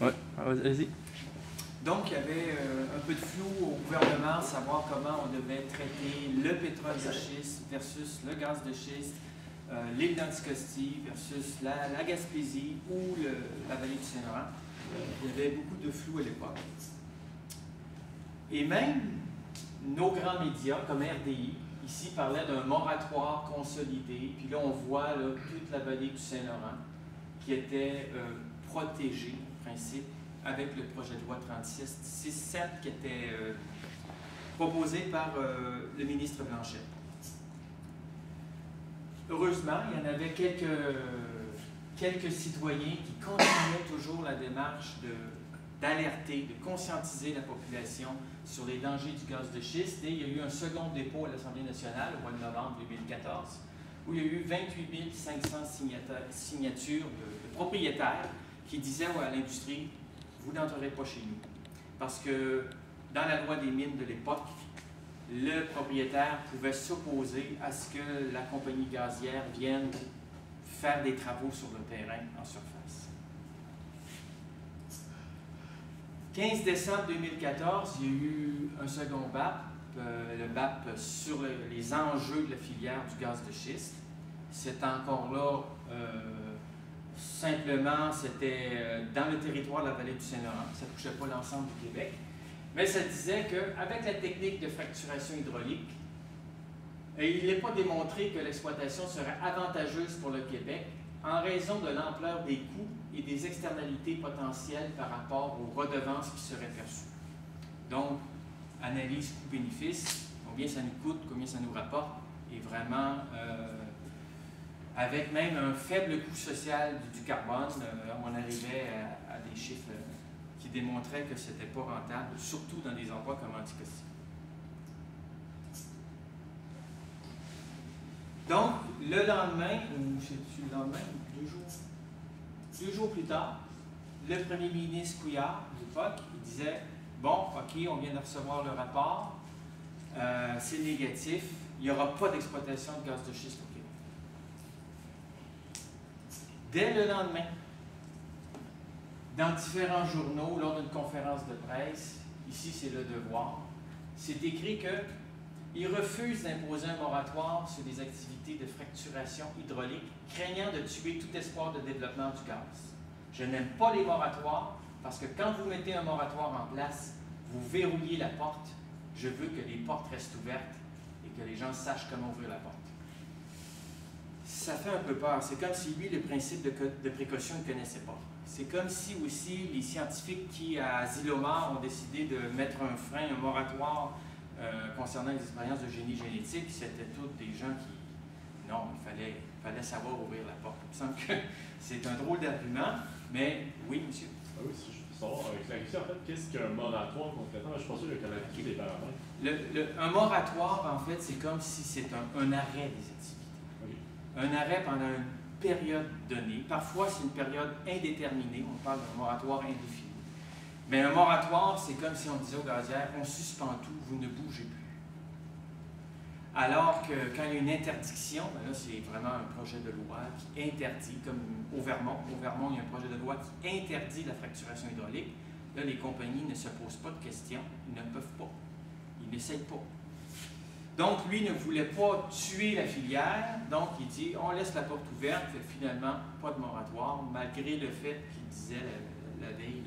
Ouais, vas-y. Donc, il y avait un peu de flou au gouvernement, savoir comment on devait traiter le pétrole de schiste versus le gaz de schiste, l'île d'Anticosti versus la Gaspésie ou la vallée du Saint-Laurent. Il y avait beaucoup de flou à l'époque. Et même nos grands médias, comme RDI, ici, parlaient d'un moratoire consolidé. Puis là, on voit là, toute la vallée du Saint-Laurent qui était protégée, en principe, avec le projet de loi 36-7 qui était proposé par le ministre Blanchet. Heureusement, il y en avait quelques citoyens qui continuaient toujours la démarche d'alerter, de conscientiser la population sur les dangers du gaz de schiste. Et il y a eu un second dépôt à l'Assemblée nationale au mois de novembre 2014, où il y a eu 28 500 signatures de propriétaires qui disaient à l'industrie: vous n'entrerez pas chez nous. Parce que dans la loi des mines de l'époque, le propriétaire pouvait s'opposer à ce que la compagnie gazière vienne faire des travaux sur le terrain en surface. 15 décembre 2014, il y a eu un second BAP, le BAP sur les enjeux de la filière du gaz de schiste. C'est encore là, simplement, c'était dans le territoire de la vallée du Saint-Laurent, ça ne touchait pas l'ensemble du Québec. Mais ça disait qu'avec la technique de fracturation hydraulique, il n'est pas démontré que l'exploitation serait avantageuse pour le Québec en raison de l'ampleur des coûts et des externalités potentielles par rapport aux redevances qui seraient perçues. Donc, analyse coût-bénéfice, combien ça nous coûte, combien ça nous rapporte, et vraiment, avec même un faible coût social du carbone, on arrivait à des chiffres qui démontraient que ce n'était pas rentable, surtout dans des endroits comme Anticosti. Donc, le lendemain, ou c'est-tu le lendemain, 2 jours plus tard, le premier ministre Couillard, de l'époque, il disait: bon, OK, on vient de recevoir le rapport, c'est négatif, il n'y aura pas d'exploitation de gaz de schiste au Québec. Dès le lendemain, dans différents journaux, lors d'une conférence de presse, ici c'est Le Devoir, c'est écrit qu'il refuse d'imposer un moratoire sur des activités de fracturation hydraulique, craignant de tuer tout espoir de développement du gaz. Je n'aime pas les moratoires parce que quand vous mettez un moratoire en place, vous verrouillez la porte. Je veux que les portes restent ouvertes et que les gens sachent comment ouvrir la porte. Ça fait un peu peur. C'est comme si lui, le principe de précaution, il ne connaissait pas. C'est comme si aussi les scientifiques qui, à Zilomar, ont décidé de mettre un frein, un moratoire concernant les expériences de génie génétique, c'était tous des gens qui... Non, il fallait savoir ouvrir la porte. Il me semble que c'est un drôle d'argument, mais oui, monsieur. Ah oui, si je peux savoir, clarifier en fait, qu'est-ce qu'un moratoire concrètement? Je suis pas sûr de connaître tous les paramètres. Un moratoire, en fait, c'est comme si c'est un arrêt des activités. Okay. Un arrêt pendant une période donnée. Parfois, c'est une période indéterminée. On parle d'un moratoire indéfini. Mais un moratoire, c'est comme si on disait aux gazières: on suspend tout, vous ne bougez plus. Alors que quand il y a une interdiction, ben là, c'est vraiment un projet de loi qui interdit, comme au Vermont. Au Vermont, il y a un projet de loi qui interdit la fracturation hydraulique. Là, les compagnies ne se posent pas de questions. Ils ne peuvent pas. Ils n'essayent pas. Donc, lui ne voulait pas tuer la filière. Donc, il dit: on laisse la porte ouverte. Finalement, pas de moratoire, malgré le fait qu'il disait la veille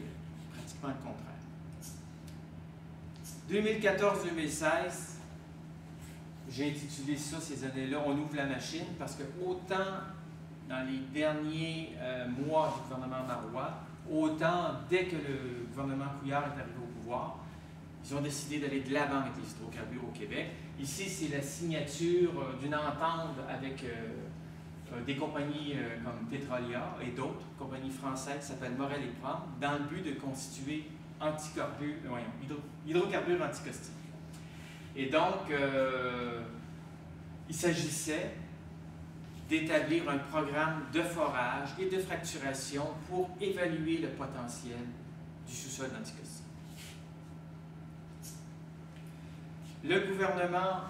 pratiquement le contraire. 2014-2016, j'ai intitulé ça, ces années-là, on ouvre la machine, parce que autant dans les derniers mois du gouvernement Marois, autant dès que le gouvernement Couillard est arrivé au pouvoir, ils ont décidé d'aller de l'avant avec les hydrocarbures au Québec. Ici, c'est la signature d'une entente avec des compagnies comme Petrolia et d'autres compagnies françaises qui s'appellent Morel et Pram, dans le but de constituer hydrocarbures Anticosti. Et donc, il s'agissait d'établir un programme de forage et de fracturation pour évaluer le potentiel du sous-sol d'Anticosti. Le gouvernement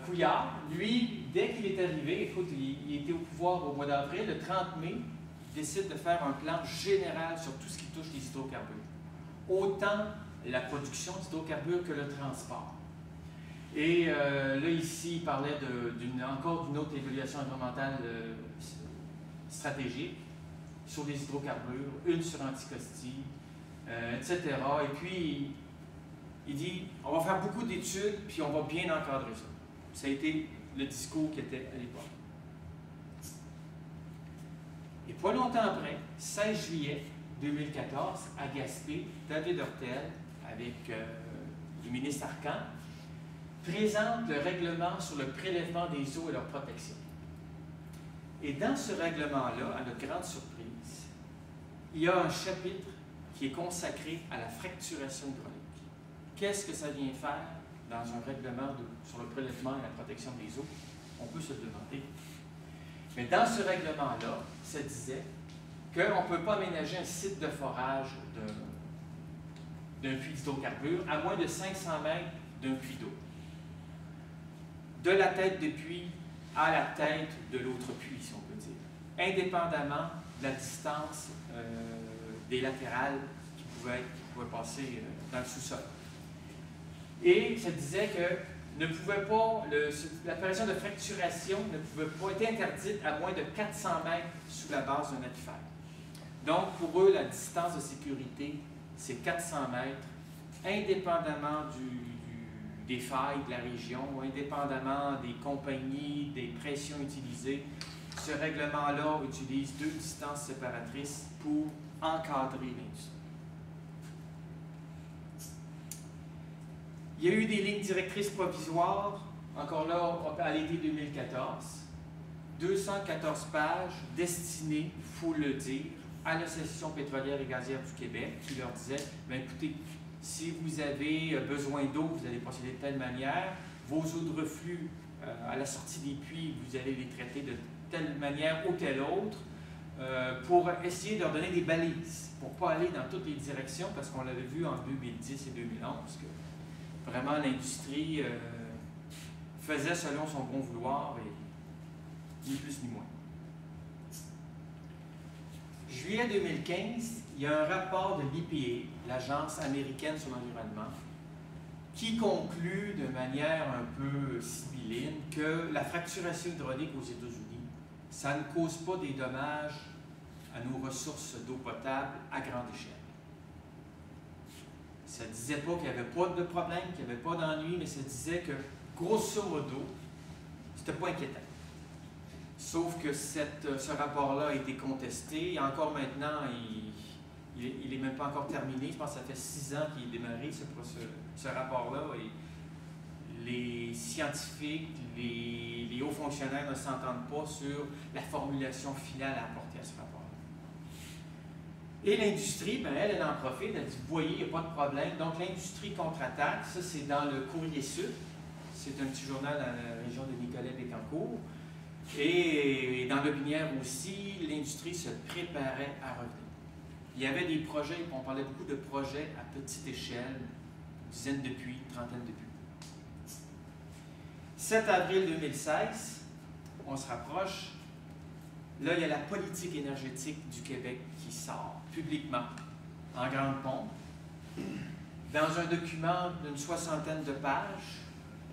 Couillard, lui, dès qu'il est arrivé, écoute, il était au pouvoir au mois d'avril, le 30 mai, il décide de faire un plan général sur tout ce qui touche les d'hydrocarbures. Autant la production d'hydrocarbures que le transport. Et là, ici, il parlait encore d'une autre évaluation environnementale stratégique sur les hydrocarbures, une sur Anticosti, etc. Et puis, il dit, on va faire beaucoup d'études, puis on va bien encadrer ça. Ça a été le discours qui était à l'époque. Et pas longtemps après, 16 juillet 2014, à Gaspé, David Hurtel, avec le ministre Arcan, présente le règlement sur le prélèvement des eaux et leur protection. Et dans ce règlement-là, à notre grande surprise, il y a un chapitre qui est consacré à la fracturation hydraulique. Qu'est-ce que ça vient faire dans un règlement sur le prélèvement et la protection des eaux? On peut se le demander. Mais dans ce règlement-là, ça disait qu'on ne peut pas aménager un site de forage d'un puits d'hydrocarbures à moins de 500 mètres d'un puits d'eau. De la tête de puits à la tête de l'autre puits, si on peut dire, indépendamment de la distance des latérales qui pouvaient passer dans le sous-sol. Et ça disait que l'apparition de fracturation ne pouvait pas être interdite à moins de 400 mètres sous la base d'un aquifère. Donc, pour eux, la distance de sécurité, c'est 400 mètres, indépendamment des failles de la région, indépendamment des compagnies, des pressions utilisées. Ce règlement-là utilise 2 distances séparatrices pour encadrer l'industrie. Il y a eu des lignes directrices provisoires, encore là, à l'été 2014, 214 pages destinées, il faut le dire, à l'Association pétrolière et gazière du Québec, qui leur disait, bien, écoutez, si vous avez besoin d'eau, vous allez procéder de telle manière, vos eaux de reflux à la sortie des puits, vous allez les traiter de telle manière ou telle autre, pour essayer de leur donner des balises, pour ne pas aller dans toutes les directions, parce qu'on l'avait vu en 2010 et 2011, que vraiment l'industrie faisait selon son bon vouloir, et ni plus ni moins. Juillet 2015, il y a un rapport de l'EPA, l'Agence américaine sur l'environnement, qui conclut de manière un peu sibylline que la fracturation hydraulique aux États-Unis, ça ne cause pas des dommages à nos ressources d'eau potable à grande échelle. Ça ne disait pas qu'il n'y avait pas de problème, qu'il n'y avait pas d'ennui, mais ça disait que, grosso modo, c'était pas inquiétant. Sauf que ce rapport-là a été contesté, et encore maintenant, il n'est même pas encore terminé. Je pense que ça fait 6 ans qu'il est démarré, ce rapport-là, et les scientifiques, les hauts fonctionnaires ne s'entendent pas sur la formulation finale à apporter à ce rapport-là. Et l'industrie, ben, elle en profite, elle dit, vous voyez, il n'y a pas de problème. Donc l'industrie contre-attaque, ça c'est dans le Courrier Sud, c'est un petit journal dans la région de Nicolet-Bécancour. Et dans l'Aubinière aussi, l'industrie se préparait à revenir. Il y avait des projets, on parlait beaucoup de projets à petite échelle, une dizaine de puits, une trentaine de puits. 7 avril 2016, on se rapproche. Là, il y a la politique énergétique du Québec qui sort publiquement, en grande pompe, dans un document d'une 60aine de pages,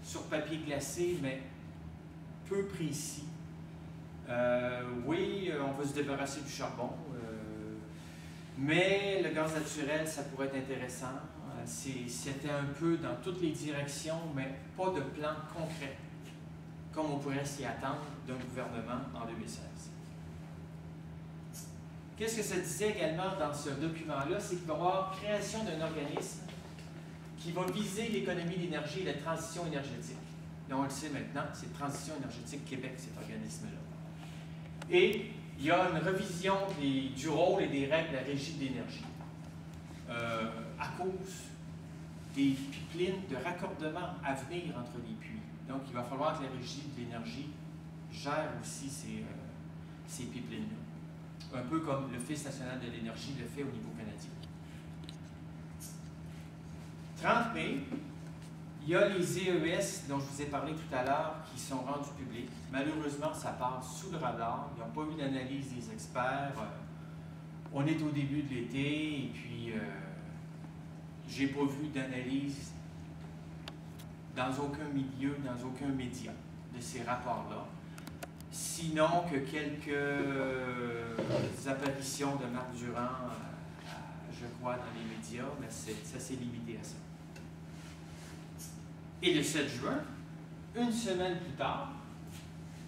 sur papier glacé, mais peu précis. Oui, on veut se débarrasser du charbon, mais le gaz naturel, ça pourrait être intéressant. C'était un peu dans toutes les directions, mais pas de plan concret, comme on pourrait s'y attendre d'un gouvernement en 2016. Qu'est-ce que ça disait également dans ce document-là? C'est qu'il va y avoir création d'un organisme qui va viser l'économie d'énergie et la transition énergétique. Et on le sait maintenant, c'est Transition énergétique Québec, cet organisme-là. Et il y a une revision du rôle et des règles de la régie de l'énergie à cause des pipelines de raccordement à venir entre les puits. Donc, il va falloir que la régie de l'énergie gère aussi ces pipelines-là. Un peu comme l'Office national de l'énergie le fait au niveau canadien. 30 mai, il y a les EES dont je vous ai parlé tout à l'heure qui sont rendus publics. Malheureusement, ça passe sous le radar. Il n'y a pas eu d'analyse des experts. On est au début de l'été et puis j'ai pas vu d'analyse dans aucun milieu, dans aucun média de ces rapports-là. Sinon que quelques apparitions de Marc Durand, je crois, dans les médias, mais ça s'est limité à ça. Et le 7 juin, une semaine plus tard,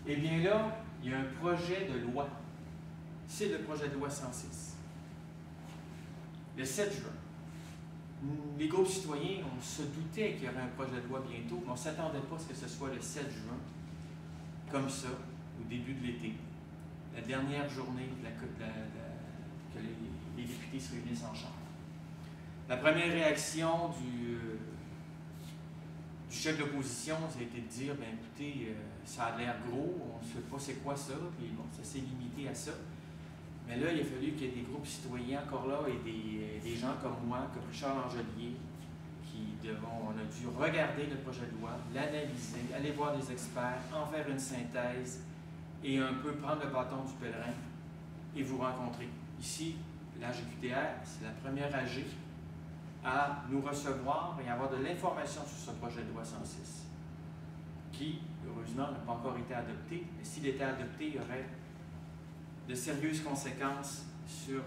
eh bien là, il y a un projet de loi. C'est le projet de loi 106. Le 7 juin. Les groupes citoyens, on se doutait qu'il y aurait un projet de loi bientôt, mais on ne s'attendait pas à ce que ce soit le 7 juin, comme ça, au début de l'été. La dernière journée que les députés se réunissent en chambre. La première réaction du chef de l'opposition, ça a été de dire, ben écoutez, ça a l'air gros, on ne sait pas c'est quoi ça, puis bon, ça s'est limité à ça. Mais là, il a fallu qu'il y ait des groupes citoyens encore là et des gens comme moi, comme Richard Langelier, on a dû regarder le projet de loi, l'analyser, aller voir des experts, en faire une synthèse et un peu prendre le bâton du pèlerin et vous rencontrer. Ici, l'AGQTR, c'est la première AG à nous recevoir et avoir de l'information sur ce projet de loi 106, qui, heureusement, n'a pas encore été adopté, mais s'il était adopté, il y aurait de sérieuses conséquences sur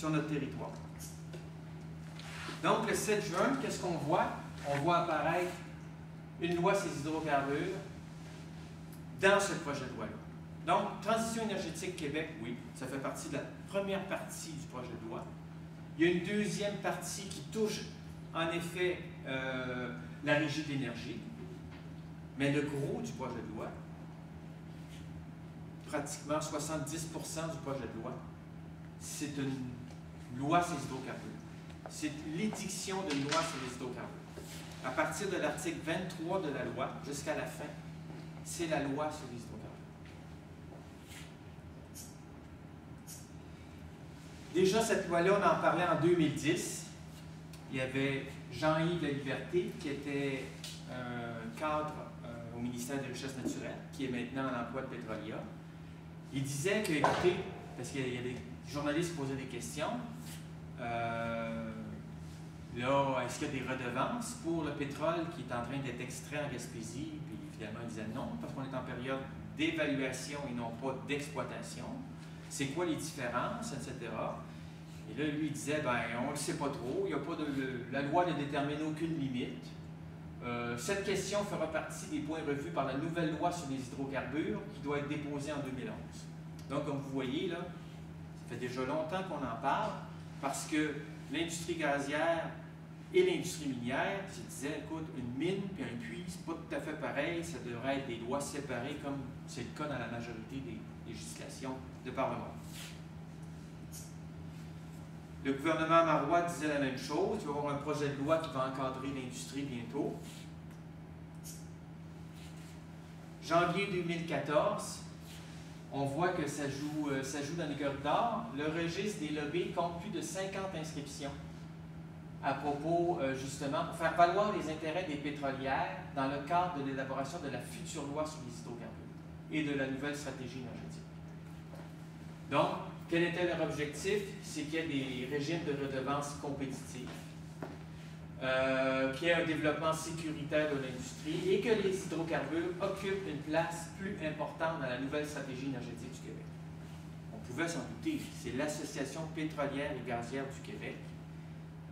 notre territoire. Donc, le 7 juin, qu'est-ce qu'on voit? On voit apparaître une loi sur les hydrocarbures dans ce projet de loi-là. Donc, Transition énergétique Québec, oui, ça fait partie de la première partie du projet de loi. Il y a une deuxième partie qui touche, en effet, la Régie de l'énergie. Mais le gros du projet de loi, pratiquement 70% du projet de loi, c'est une loi sur les hydrocarbures. C'est l'édiction d'une loi sur les hydrocarbures. À partir de l'article 23 de la loi jusqu'à la fin, c'est la loi sur les hydrocarbures. Déjà, cette loi-là, on en parlait en 2010. Il y avait Jean-Yves Laliberté, qui était cadre au ministère des Richesses naturelles, qui est maintenant à l'emploi de Pétrolia. Il disait que, écoutez, parce qu'il y a des journalistes qui posaient des questions, là, est-ce qu'il y a des redevances pour le pétrole qui est en train d'être extrait en Gaspésie? Puis évidemment, il disait non, parce qu'on est en période d'évaluation et non pas d'exploitation. C'est quoi les différences, etc. Et là, lui, il disait, ben, on ne le sait pas trop, il y a pas la loi ne détermine aucune limite. Cette question fera partie des points revus par la nouvelle loi sur les hydrocarbures qui doit être déposée en 2011. Donc, comme vous voyez, là, ça fait déjà longtemps qu'on en parle parce que l'industrie gazière et l'industrie minière se disaient, écoute, une mine puis un puits, c'est pas tout à fait pareil, ça devrait être des lois séparées comme c'est le cas dans la majorité des législations de par le monde. Le gouvernement marois disait la même chose. Il va y avoir un projet de loi qui va encadrer l'industrie bientôt. Janvier 2014, on voit que ça joue dans les corridors. Le registre des lobbies compte plus de 50 inscriptions à propos, justement, pour faire valoir les intérêts des pétrolières dans le cadre de l'élaboration de la future loi sur les hydrocarbures et de la nouvelle stratégie énergétique. Donc, quel était leur objectif? C'est qu'il y ait des régimes de redevances compétitifs, qu'il y ait un développement sécuritaire de l'industrie et que les hydrocarbures occupent une place plus importante dans la nouvelle stratégie énergétique du Québec. On pouvait s'en douter, c'est l'Association pétrolière et gazière du Québec.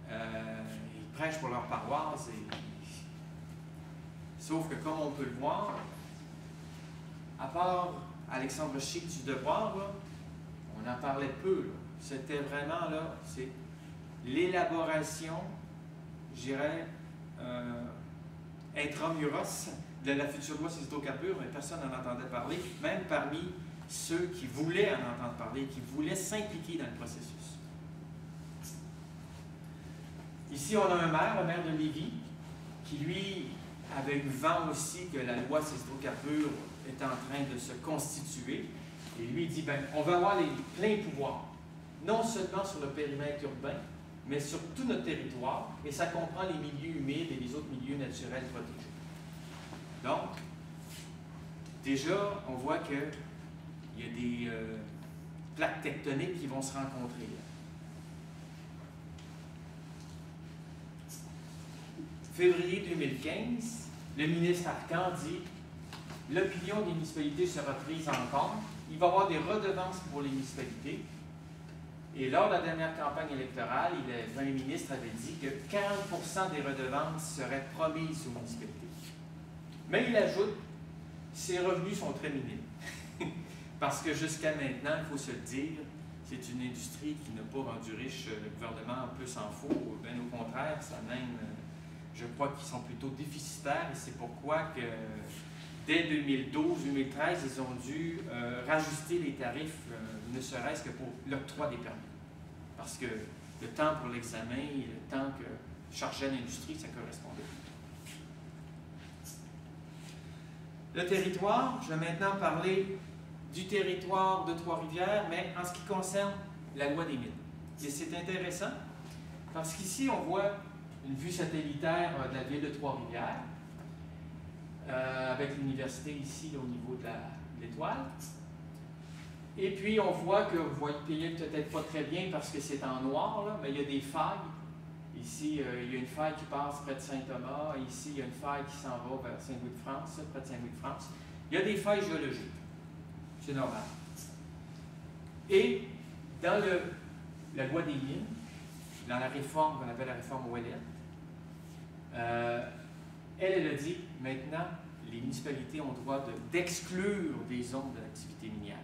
Ils prêchent pour leur paroisse, sauf que comme on peut le voir, à part Alexandre Chic du Devoir, là, on en parlait peu. C'était vraiment là, c'est l'élaboration, je dirais, intramuros de la future loi sur les hydrocarbures, mais personne n'en entendait parler, même parmi ceux qui voulaient en entendre parler, qui voulaient s'impliquer dans le processus. Ici, on a un maire, le maire de Lévis, qui lui avait eu vent aussi que la loi sur les hydrocarbures était en train de se constituer. Et lui, il dit, ben, on va avoir les pleins pouvoirs, non seulement sur le périmètre urbain, mais sur tout notre territoire, et ça comprend les milieux humides et les autres milieux naturels protégés. Donc, déjà, on voit qu'il y a des plaques tectoniques qui vont se rencontrer. février 2015, le ministre Arcan dit « L'opinion des municipalités sera prise en compte. Il va y avoir des redevances pour les municipalités. » Et lors de la dernière campagne électorale, le premier ministre avait dit que 40% des redevances seraient promises aux municipalités. Mais il ajoute « Ces revenus sont très minimes. » Parce que jusqu'à maintenant, il faut se le dire, c'est une industrie qui n'a pas rendu riche le gouvernement, un peu s'en fout. Bien au contraire, ça même, je crois qu'ils sont plutôt déficitaires et c'est pourquoi que dès 2012-2013, ils ont dû rajuster les tarifs, ne serait-ce que pour l'octroi des permis. Parce que le temps pour l'examen et le temps que chargeait l'industrie, ça correspondait. Le territoire, je vais maintenant parler du territoire de Trois-Rivières, mais en ce qui concerne la loi des mines. Et c'est intéressant, parce qu'ici, on voit une vue satellitaire de la ville de Trois-Rivières, avec l'université ici, au niveau de l'étoile. Et puis, on voit que vous voyez peut-être pas très bien parce que c'est en noir, là, mais il y a des failles. Ici, il y a une faille qui passe près de Saint-Thomas. Ici, il y a une faille qui s'en va vers Saint-Louis-de-France, près de Saint-Louis-de-France. Il y a des failles géologiques. C'est normal. Et dans la loi des mines, dans la réforme qu'on appelle la réforme Ouellet, elle a dit, maintenant, les municipalités ont le droit d'exclure des zones de l'activité minière.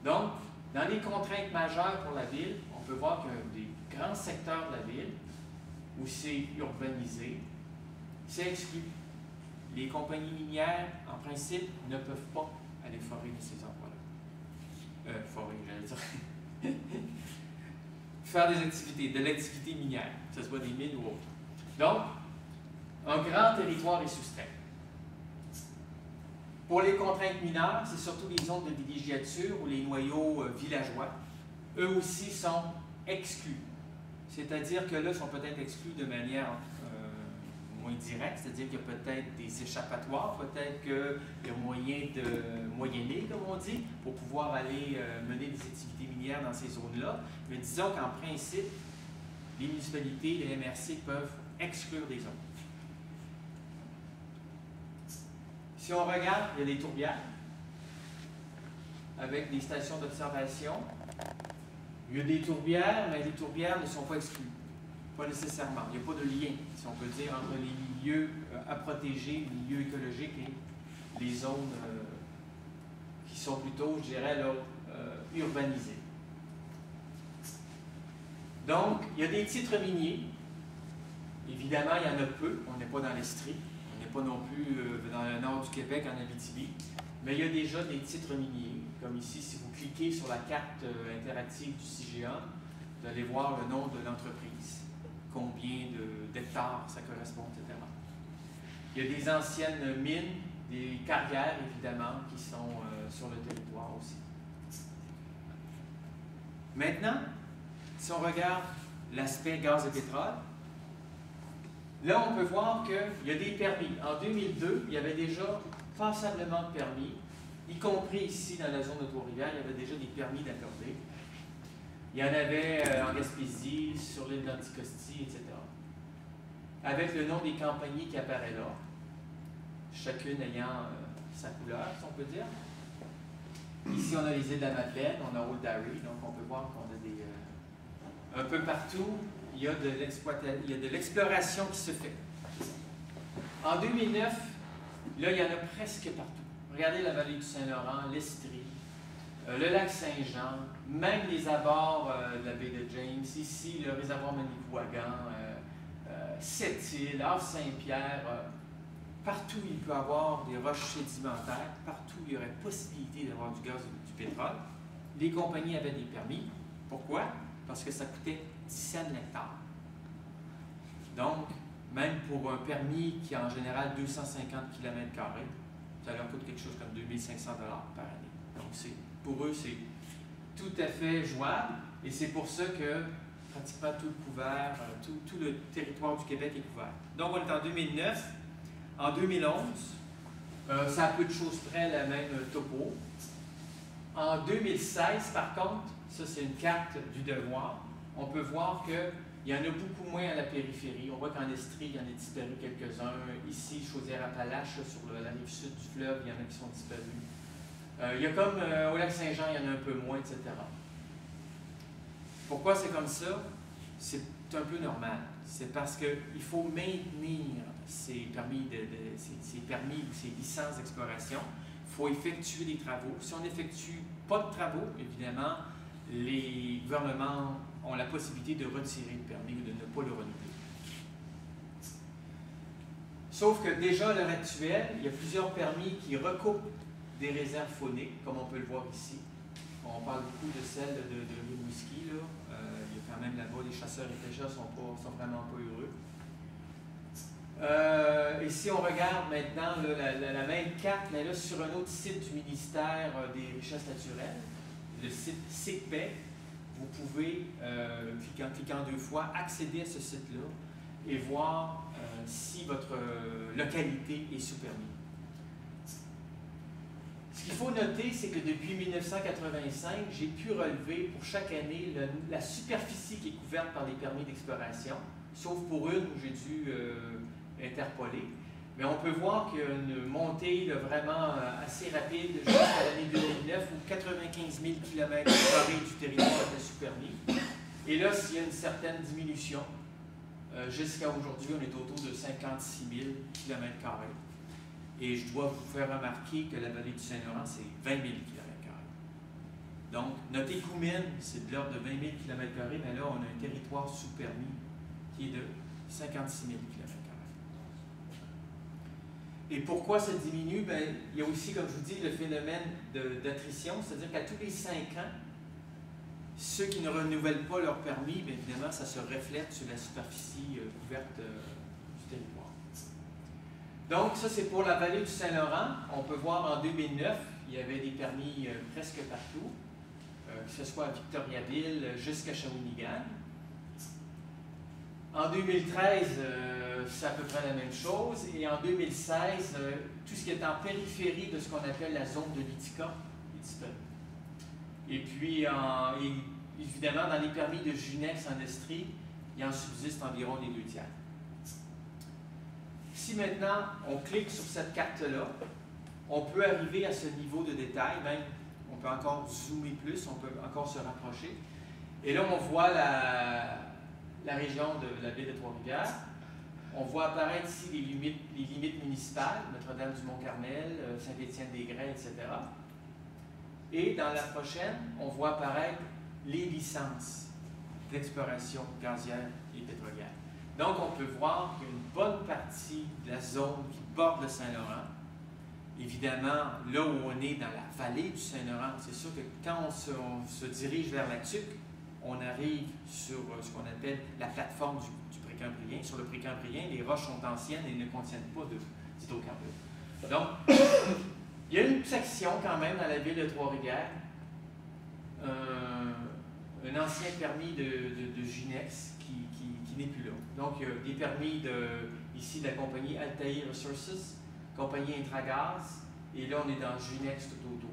Donc, dans les contraintes majeures pour la ville, on peut voir qu'il y a des grands secteurs de la ville où c'est urbanisé, c'est exclu. Les compagnies minières, en principe, ne peuvent pas aller forer de ces endroits-là. Forer, j'allais dire. Faire des activités, de l'activité minière, que ce soit des mines ou autres. Donc, un grand territoire est soustrait. Pour les contraintes mineures, c'est surtout les zones de villégiature ou les noyaux villageois. Eux aussi sont exclus. C'est-à-dire que là, ils sont peut-être exclus de manière moins directe, c'est-à-dire qu'il y a peut-être des échappatoires, peut-être qu'il y a moyen de moyenner, comme on dit, pour pouvoir aller mener des activités minières dans ces zones-là. Mais disons qu'en principe, les municipalités, les MRC peuvent exclure des zones. Si on regarde, il y a des tourbières avec des stations d'observation. Il y a des tourbières, mais les tourbières ne sont pas exclues. Pas nécessairement. Il n'y a pas de lien, si on peut dire, entre les milieux à protéger, les milieux écologiques et les zones qui sont plutôt, je dirais, là, urbanisées. Donc, il y a des titres miniers. Évidemment, il y en a peu. On n'est pas dans l'Estrie. On n'est pas non plus dans le nord du Québec, en Abitibi. Mais il y a déjà des titres miniers. Comme ici, si vous cliquez sur la carte interactive du CGA, vous allez voir le nom de l'entreprise. Combien d'hectares ça correspond, etc. Il y a des anciennes mines, des carrières, évidemment, qui sont sur le territoire aussi. Maintenant, si on regarde l'aspect gaz et pétrole, là, on peut voir qu'il y a des permis. En 2002, il y avait déjà passablement de permis, y compris ici dans la zone de Trois-Rivières, il y avait déjà des permis d'accorder. Il y en avait en Gaspésie, sur l'île d'Anticosti, etc. Avec le nom des compagnies qui apparaît là, chacune ayant sa couleur, si on peut dire. Ici, on a les îles de la Madeleine, on a Old Harry, donc on peut voir qu'on a des... un peu partout, il y a de l'exploration qui se fait. En 2009, là, il y en a presque partout. Regardez la vallée du Saint-Laurent, l'Estrie, le lac Saint-Jean, même les abords de la baie de James, ici, le réservoir Manicouagan, Sept-Îles, Havre-Saint-Pierre, partout il peut y avoir des roches sédimentaires, partout il y aurait possibilité d'avoir du gaz et du pétrole. Les compagnies avaient des permis. Pourquoi? Parce que ça coûtait 10 cents l'hectare. Donc, même pour un permis qui a en général 250 km², ça leur coûte quelque chose comme 2500 $ par année. Donc, pour eux, c'est tout à fait jouable et c'est pour ça que pratiquement tout le couvert, tout le territoire du Québec est couvert. Donc, on est en 2009. En 2011, ça a peu de choses près la même topo. En 2016, par contre, ça c'est une carte du devoir, on peut voir qu'il y en a beaucoup moins à la périphérie. On voit qu'en Estrie, il y en a disparu quelques-uns. Ici, Chaudière-Appalaches, sur la rive sud du fleuve, il y en a qui sont disparus. Il y a comme au lac Saint-Jean, il y en a un peu moins, etc. Pourquoi c'est comme ça? C'est un peu normal. C'est parce qu'il faut maintenir ces permis, ces permis ou ces licences d'exploration. Il faut effectuer des travaux. Si on n'effectue pas de travaux, évidemment, les gouvernements ont la possibilité de retirer le permis ou de ne pas le renouveler. Sauf que déjà à l'heure actuelle, il y a plusieurs permis qui recoupent des réserves fauniques, comme on peut le voir ici. On parle beaucoup de celle de Rimouski, là. Il y a quand même là-bas, les chasseurs et pêcheurs sont vraiment pas heureux. Et si on regarde maintenant là, la même carte, mais là sur un autre site du ministère des Richesses naturelles, le site SICPE, vous pouvez, en cliquant 2 fois, accéder à ce site-là et voir si votre localité est sous permis. Ce qu'il faut noter, c'est que depuis 1985, j'ai pu relever pour chaque année la superficie qui est couverte par les permis d'exploration, sauf pour une où j'ai dû interpoler. Mais on peut voir qu'il y a une montée là, vraiment assez rapide jusqu'à l'année 2009 où 95 000 km² du territoire était sous permis. Et là, s'il y a une certaine diminution, jusqu'à aujourd'hui, on est autour de 56 000 km². Et je dois vous faire remarquer que la vallée du Saint-Laurent, c'est 20 000 km². Donc, notre écoumène, c'est de l'ordre de 20 000 km², mais là, on a un territoire sous permis qui est de 56 000 km². Et pourquoi ça diminue? Bien, il y a aussi, comme je vous dis, le phénomène d'attrition, c'est-à-dire qu'à tous les 5 ans, ceux qui ne renouvellent pas leur permis, bien évidemment, ça se reflète sur la superficie couverte du territoire. Donc, ça, c'est pour la vallée du Saint-Laurent. On peut voir en 2009, il y avait des permis presque partout, que ce soit à Victoriaville jusqu'à Shawinigan. En 2013, c'est à peu près la même chose. Et en 2016, tout ce qui est en périphérie de ce qu'on appelle la zone de l'Utica est disponible. Et puis, évidemment, dans les permis de Junex en Estrie, il en subsiste environ les 2 tiers. Si maintenant on clique sur cette carte-là, on peut arriver à ce niveau de détail, même on peut encore zoomer plus, on peut encore se rapprocher. Et là, on voit la région de la ville de Trois-Rivières. On voit apparaître ici les limites municipales, Notre-Dame-du-Mont-Carmel, Saint-Étienne-des-Grès, etc. Et dans la prochaine, on voit apparaître les licences d'exploration gazière et pétrolière. Donc, on peut voir qu'il y a une bonne partie de la zone qui borde le Saint-Laurent. Évidemment, là où on est dans la vallée du Saint-Laurent, c'est sûr que quand on se dirige vers la Tuque, on arrive sur ce qu'on appelle la plateforme du Précambrien. Sur le Précambrien, les roches sont anciennes et ne contiennent pas d'hydrocarbures. Donc, il y a une section quand même dans la ville de Trois-Rivières, un ancien permis de Junex qui n'est plus là. Donc, il y a des permis ici de la compagnie Altair Resources, compagnie Intragaz, et là, on est dans Junex tout autour.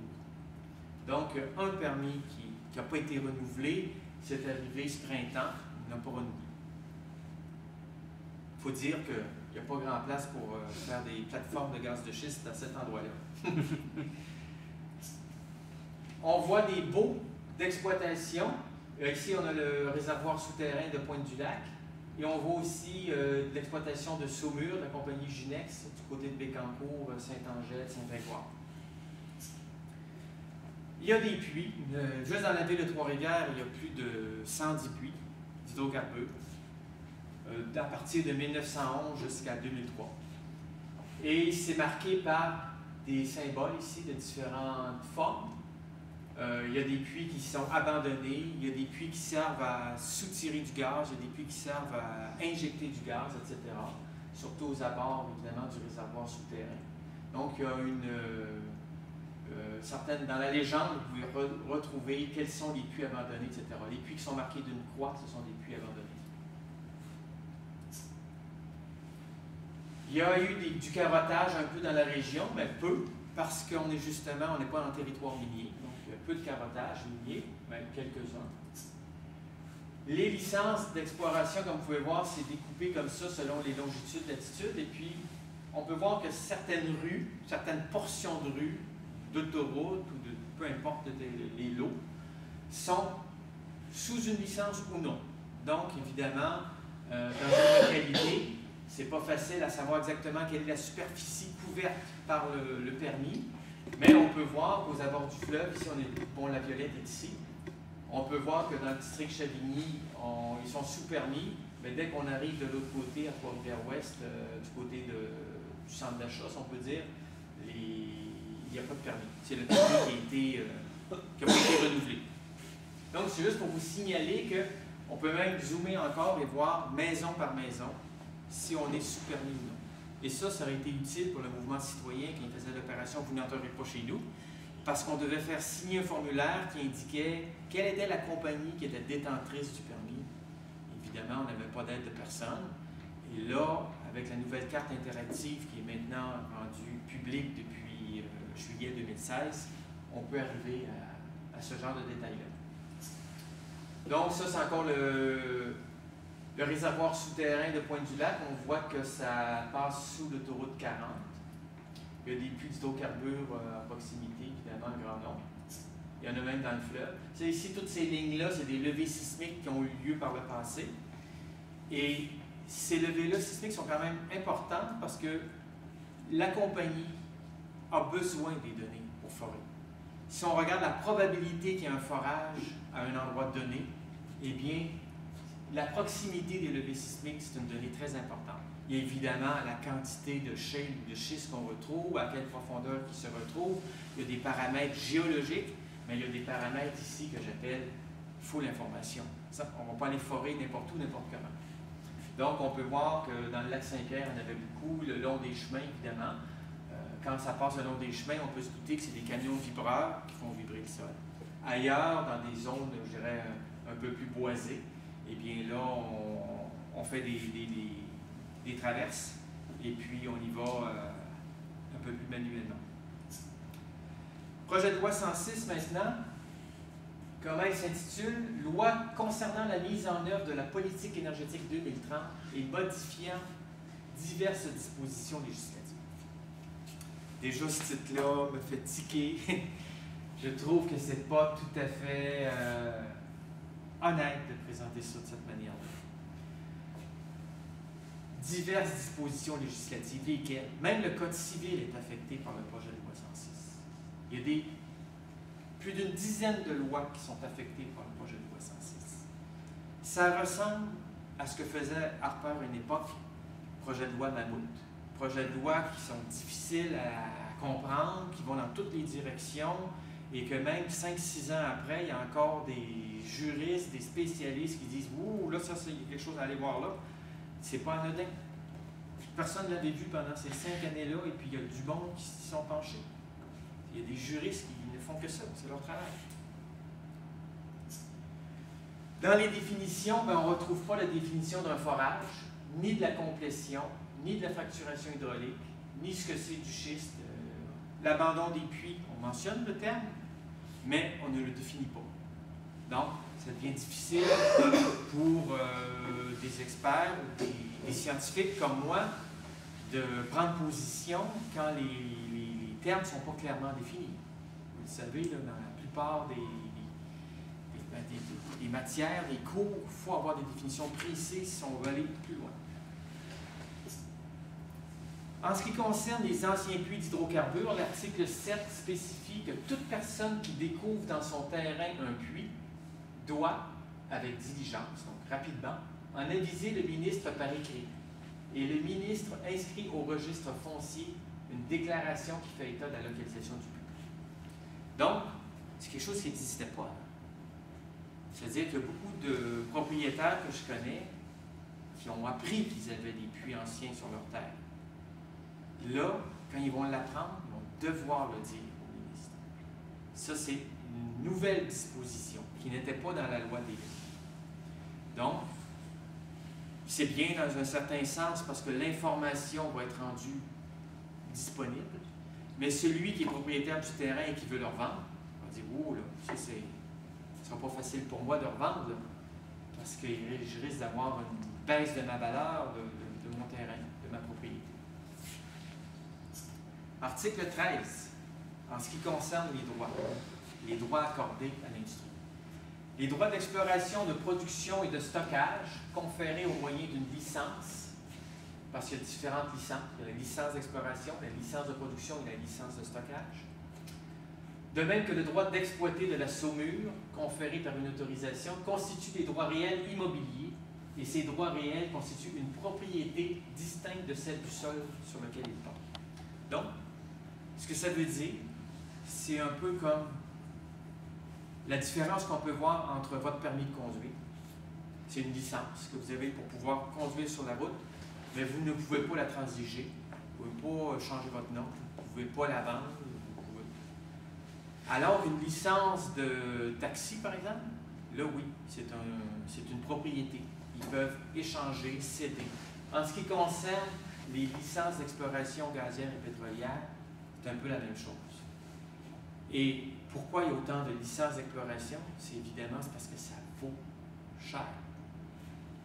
Donc, un permis qui n'a pas été renouvelé, c'est arrivé ce printemps, il n'a pas renouvelé. Il faut dire qu'il n'y a pas grand place pour faire des plateformes de gaz de schiste à cet endroit-là. On voit des baux d'exploitation. Ici, on a le réservoir souterrain de Pointe-du-Lac. Et on voit aussi de l'exploitation de Saumur, de la compagnie Junex, du côté de Bécancour, Saint-Angèle, Saint-Grégoire. Il y a des puits. Juste dans la ville de Trois-Rivières, il y a plus de 110 puits d'hydrocarbures à partir de 1911 jusqu'à 2003. Et c'est marqué par des symboles ici de différentes formes. Il y a des puits qui sont abandonnés, il y a des puits qui servent à soutirer du gaz, il y a des puits qui servent à injecter du gaz, etc. Surtout aux abords, évidemment, du réservoir souterrain. Donc, il y a dans la légende, vous pouvez retrouver quels sont les puits abandonnés, etc. Les puits qui sont marqués d'une croix, ce sont des puits abandonnés. Il y a eu du carottage un peu dans la région, mais peu, parce qu'on est justement, on n'est pas en territoire minier. Donc, peu de carottage minier, même quelques-uns. Les licences d'exploration, comme vous pouvez voir, c'est découpé comme ça selon les longitudes, latitudes. Et puis, on peut voir que certaines rues, certaines portions de rues, d'autoroutes ou de peu importe les lots, sont sous une licence ou non. Donc, évidemment, dans une localité, c'est pas facile à savoir exactement quelle est la superficie couverte par le permis, mais on peut voir qu'aux abords du fleuve, ici, la Violette est ici, on peut voir que dans le district Chavigny, ils sont sous permis, mais dès qu'on arrive de l'autre côté, à Trois-Rivières-Ouest, du côté du centre d'achat, si on peut dire, il n'y a pas de permis. C'est le permis qui a été renouvelé. Donc, c'est juste pour vous signaler qu'on peut même zoomer encore et voir maison par maison si on est sous permis ou non. Et ça aurait été utile pour le mouvement citoyen qui faisait l'opération « Vous n'entrerez pas chez nous », parce qu'on devait faire signer un formulaire qui indiquait quelle était la compagnie qui était détentrice du permis. Évidemment, on n'avait pas d'aide de personne. Et là, avec la nouvelle carte interactive qui est maintenant rendue publique depuis juillet 2016, on peut arriver à ce genre de détails-là. Donc ça, c'est encore le réservoir souterrain de Pointe-du-Lac. On voit que ça passe sous l'autoroute 40. Il y a des puits d'hydrocarbures à proximité, évidemment, un grand nombre. Il y en a même dans le fleuve. C'est ici, toutes ces lignes-là, c'est des levées sismiques qui ont eu lieu par le passé. Et ces levées-là sismiques sont quand même importantes parce que la compagnie a besoin des données pour forer. Si on regarde la probabilité qu'il y ait un forage à un endroit donné, eh bien, la proximité des levées sismiques, c'est une donnée très importante. Il y a évidemment la quantité de shale ou de schiste qu'on retrouve, à quelle profondeur qui se retrouve. Il y a des paramètres géologiques, mais il y a des paramètres ici que j'appelle « il faut l'information ». On ne va pas aller forer n'importe où, n'importe comment. Donc, on peut voir que dans le lac Saint-Pierre, on avait beaucoup, le long des chemins, évidemment. Quand ça passe le long des chemins, on peut se douter que c'est des camions vibreurs qui font vibrer le sol. Ailleurs, dans des zones, je dirais, un peu plus boisées, eh bien là, on fait des traverses et puis on y va un peu plus manuellement. Projet de loi 106 maintenant. Comment il s'intitule? Loi concernant la mise en œuvre de la politique énergétique 2030 et modifiant diverses dispositions législatives. Déjà, ce titre-là me fait tiquer. Je trouve que c'est pas tout à fait honnête de présenter ça de cette manière-là. Diverses dispositions législatives, lesquelles, même le Code civil est affecté par le projet de loi 106. Il y a plus d'une dizaine de lois qui sont affectées par le projet de loi 106. Ça ressemble à ce que faisait Harper à une époque, projet de loi Mammouth. Projets de loi qui sont difficiles à comprendre, qui vont dans toutes les directions, et que même 5-6 ans après, il y a encore des juristes, des spécialistes qui disent « Ouh, là, ça, c'est quelque chose à aller voir là ». C'est pas anodin. Personne ne l'avait vu pendant ces 5 années-là, et puis il y a du monde qui s'y sont penchés. Il y a des juristes qui ne font que ça, c'est leur travail. Dans les définitions, ben, on ne retrouve pas la définition d'un forage, ni de la complétion, ni de la fracturation hydraulique, ni ce que c'est du schiste. L'abandon des puits, on mentionne le terme, mais on ne le définit pas. Donc, ça devient difficile pour des experts ou des scientifiques comme moi de prendre position quand les termes ne sont pas clairement définis. Vous le savez, là, dans la plupart des matières, des cours, il faut avoir des définitions précises si on veut aller plus loin. En ce qui concerne les anciens puits d'hydrocarbures, l'article 7 spécifie que toute personne qui découvre dans son terrain un puits doit, avec diligence, donc rapidement, en aviser le ministre par écrit. Et le ministre inscrit au registre foncier une déclaration qui fait état de la localisation du puits. Donc, c'est quelque chose qui n'existait pas. C'est-à-dire que beaucoup de propriétaires que je connais qui ont appris qu'ils avaient des puits anciens sur leur terre, là, quand ils vont l'apprendre, ils vont devoir le dire au ministre. Ça, c'est une nouvelle disposition qui n'était pas dans la loi des lois. Donc, c'est bien dans un certain sens parce que l'information va être rendue disponible, mais celui qui est propriétaire du terrain et qui veut le revendre va dire « Oh, là, ça, ne sera pas facile pour moi de revendre. » parce que je risque d'avoir une baisse de ma valeur de mon terrain, de ma propriété. Article 13, en ce qui concerne les droits accordés à l'industrie. Les droits d'exploration, de production et de stockage conférés au moyen d'une licence, parce qu'il y a différentes licences. Il y a la licence d'exploration, la licence de production et la licence de stockage. De même que le droit d'exploiter de la saumure, conféré par une autorisation, constitue des droits réels immobiliers, et ces droits réels constituent une propriété distincte de celle du sol sur lequel il porte. Donc, ce que ça veut dire, c'est un peu comme la différence qu'on peut voir entre votre permis de conduire. C'est une licence que vous avez pour pouvoir conduire sur la route, mais vous ne pouvez pas la transiger, vous ne pouvez pas changer votre nom, vous ne pouvez pas la vendre. Alors, une licence de taxi, par exemple, là, oui, c'est une propriété. Ils peuvent échanger, céder. En ce qui concerne les licences d'exploration gazière et pétrolière, c'est un peu la même chose. Et pourquoi il y a autant de licences d'exploration? C'est évidemment parce que ça vaut cher.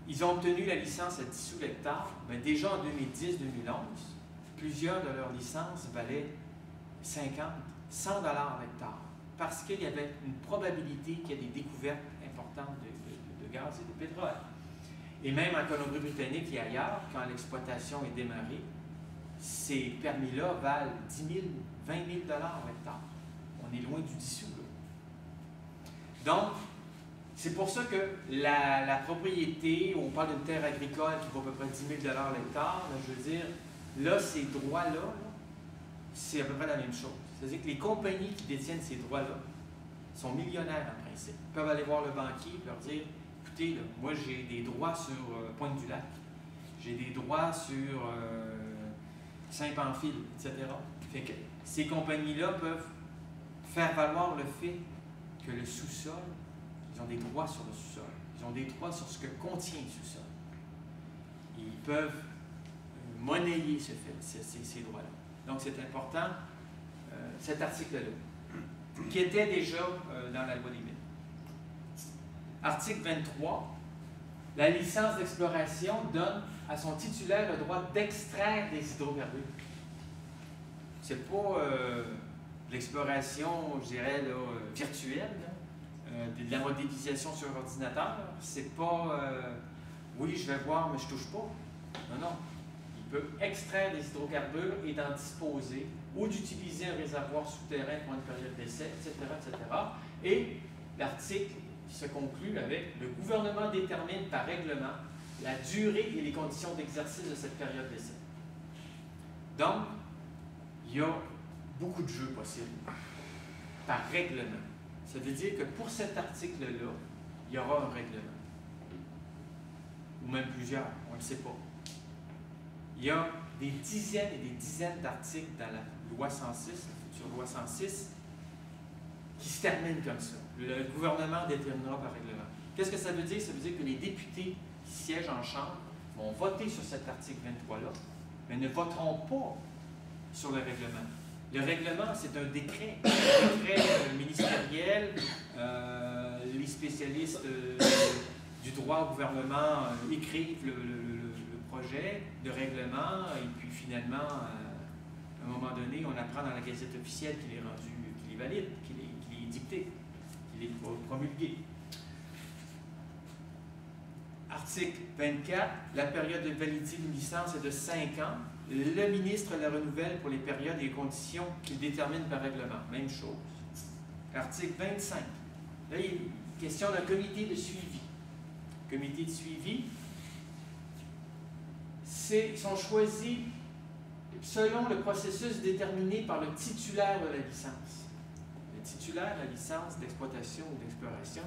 Ils ont obtenu la licence à 10 sous l'hectare, mais déjà en 2010-2011, plusieurs de leurs licences valaient 50, 100 $ l'hectare, parce qu'il y avait une probabilité qu'il y ait des découvertes importantes de gaz et de pétrole. Et même en Colombie-Britannique et ailleurs, quand l'exploitation est démarrée, ces permis-là valent 10 000, 20 000 $ l'hectare. On est loin du 10 sous. Donc, c'est pour ça que la propriété, on parle d'une terre agricole qui vaut à peu près 10 000 $ l'hectare, je veux dire, là, ces droits-là, c'est à peu près la même chose. C'est-à-dire que les compagnies qui détiennent ces droits-là sont millionnaires en principe. Ils peuvent aller voir le banquier et leur dire, écoutez, là, moi j'ai des droits sur Pointe-du-Lac, j'ai des droits sur Saint-Pamphile, etc. Fait que ces compagnies-là peuvent faire valoir le fait que le sous-sol, ils ont des droits sur le sous-sol. Ils ont des droits sur ce que contient le sous-sol. Ils peuvent monnayer ces droits-là. Donc, c'est important, cet article-là, qui était déjà dans la loi des mines. Article 23. La licence d'exploration donne à son titulaire le droit d'extraire des hydrocarbures. C'est pas l'exploration, je dirais, là, virtuelle, là, de la modélisation sur ordinateur. C'est pas oui, je vais voir, mais je touche pas. Non, non. Il peut extraire des hydrocarbures et d'en disposer ou d'utiliser un réservoir souterrain pour une période d'essai, etc., etc. Et l'article se conclut avec « Le gouvernement détermine par règlement la durée et les conditions d'exercice de cette période d'essai. » Donc, il y a beaucoup de jeux possibles par règlement. Ça veut dire que pour cet article-là, il y aura un règlement. Ou même plusieurs, on ne le sait pas. Il y a des dizaines et des dizaines d'articles dans la loi 106, la future loi 106, qui se terminent comme ça. Le gouvernement déterminera par règlement. Qu'est-ce que ça veut dire? Ça veut dire que les députés qui siègent en Chambre vont voter sur cet article 23-là, mais ne voteront pas sur le règlement. Le règlement, c'est un décret ministériel. Les spécialistes du droit au gouvernement écrivent le projet de règlement, et puis finalement, à un moment donné, on apprend dans la Gazette officielle qu'il est rendu, qu'il est valide, qu'il est dicté, qu'il est promulgué. Article 24, la période de validité d'une licence est de 5 ans. Le ministre la renouvelle pour les périodes et les conditions qu'il détermine par règlement. Même chose. Article 25. Là, il est question d'un comité de suivi. Le comité de suivi, sont choisis selon le processus déterminé par le titulaire de la licence. Le titulaire de la licence d'exploitation ou d'exploration,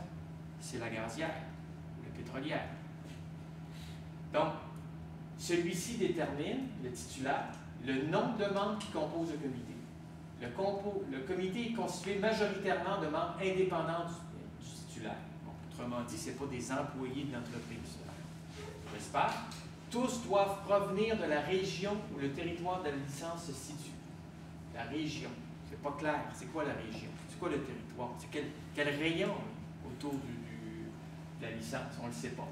c'est la gazière ou la pétrolière. Donc, celui-ci détermine, le titulaire, le nombre de membres qui composent le comité. Le comité est constitué majoritairement de membres indépendants du titulaire. Bon, autrement dit, ce n'est pas des employés de l'entreprise. J'espère. Tous doivent provenir de la région où le territoire de la licence se situe. La région. C'est pas clair. C'est quoi la région? C'est quoi le territoire? C'est quel rayon autour la licence, on ne le sait pas.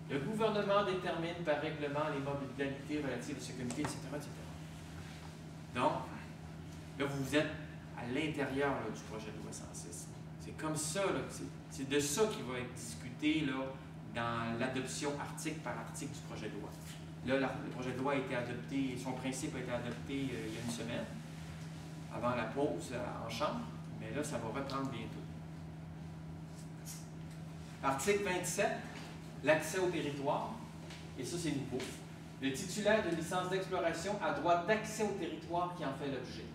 Le gouvernement détermine par règlement les modalités relatives à ce comité, etc., etc. Donc, là, vous êtes à l'intérieur du projet de loi 106. C'est comme ça, c'est de ça qui va être discuté là, dans l'adoption article par article du projet de loi. Là, le projet de loi a été adopté, son principe a été adopté il y a une semaine, avant la pause en chambre, mais là, ça va reprendre bientôt. Article 27, l'accès au territoire, et ça, c'est nouveau. Le titulaire de licence d'exploration a droit d'accès au territoire qui en fait l'objet.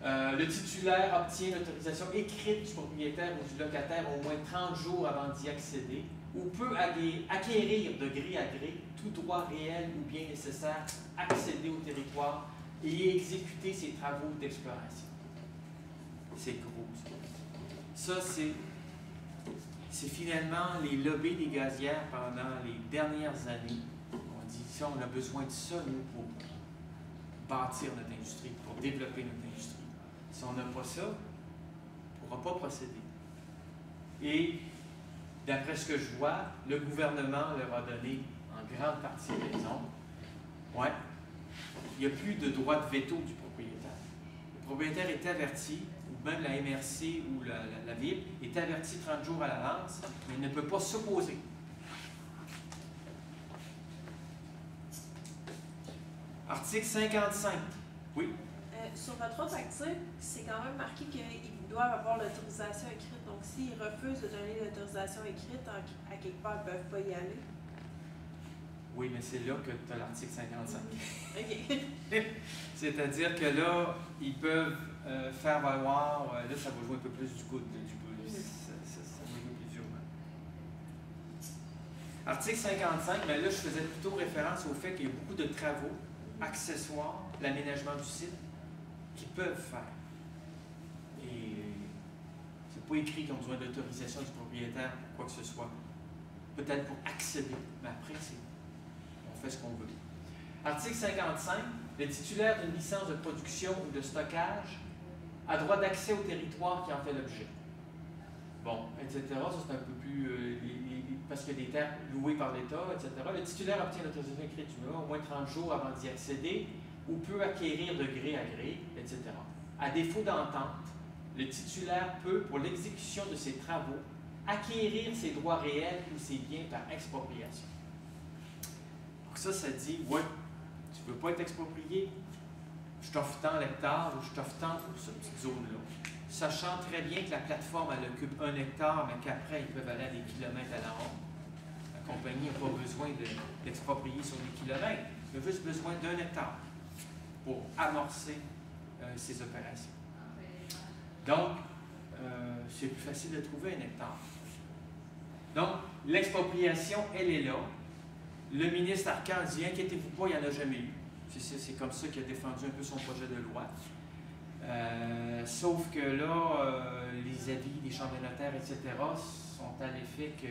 Le titulaire obtient l'autorisation écrite du propriétaire ou du locataire au moins 30 jours avant d'y accéder ou peut acquérir de gré à gré tout droit réel ou bien nécessaire accéder au territoire et y exécuter ses travaux d'exploration. C'est gros. Ça, c'est finalement les lobbies des gazières pendant les dernières années. On dit ça, on a besoin de ça, nous, pour bâtir notre industrie, pour développer notre industrie. Si on n'a pas ça, on ne pourra pas procéder. Et, d'après ce que je vois, le gouvernement leur a donné en grande partie raison. Ouais, il n'y a plus de droit de veto du propriétaire. Le propriétaire est averti, ou même la MRC ou la ville est averti 30 jours à l'avance, mais il ne peut pas s'opposer. Article 55. Oui? Sur votre autre article, c'est quand même marqué qu'ils doivent avoir l'autorisation écrite. Donc, s'ils refusent de donner l'autorisation écrite, à quelque part, ils ne peuvent pas y aller. Oui, mais c'est là que tu as l'article 55. OK. C'est-à-dire que là, ils peuvent faire valoir, là, ça va jouer un peu plus du coup ça va jouer plus durement. Article 55, mais là, je faisais plutôt référence au fait qu'il y a beaucoup de travaux accessoires, l'aménagement du site, qu'ils peuvent faire. Et c'est pas écrit qu'ils ont besoin d'autorisation du propriétaire pour quoi que ce soit. Peut-être pour accéder, mais après, on fait ce qu'on veut. Article 55, le titulaire d'une licence de production ou de stockage a droit d'accès au territoire qui en fait l'objet. Bon, etc. Ça, c'est un peu plus... parce qu'il y a des terres louées par l'État, etc. Le titulaire obtient l'autorisation écrite au moins 30 jours avant d'y accéder ou peut acquérir de gré à gré, etc. À défaut d'entente, le titulaire peut, pour l'exécution de ses travaux, acquérir ses droits réels ou ses biens par expropriation. Donc ça dit, ouais, tu ne veux pas être exproprié, je t'offre tant l'hectare ou je t'offre tant pour cette petite zone-là. Sachant très bien que la plateforme, elle occupe 1 hectare, mais qu'après, ils peuvent aller à des kilomètres à la ronde. La compagnie n'a pas besoin d'exproprier sur des kilomètres, elle a juste besoin d'1 hectare pour amorcer ces opérations. Donc, c'est plus facile de trouver 1 hectare. Donc, l'expropriation, elle est là. Le ministre Arcan dit, inquiétez-vous pas, il n'y en a jamais eu. C'est comme ça qu'il a défendu un peu son projet de loi. Sauf que là, les avis des chambres de notaires, etc., sont à l'effet que,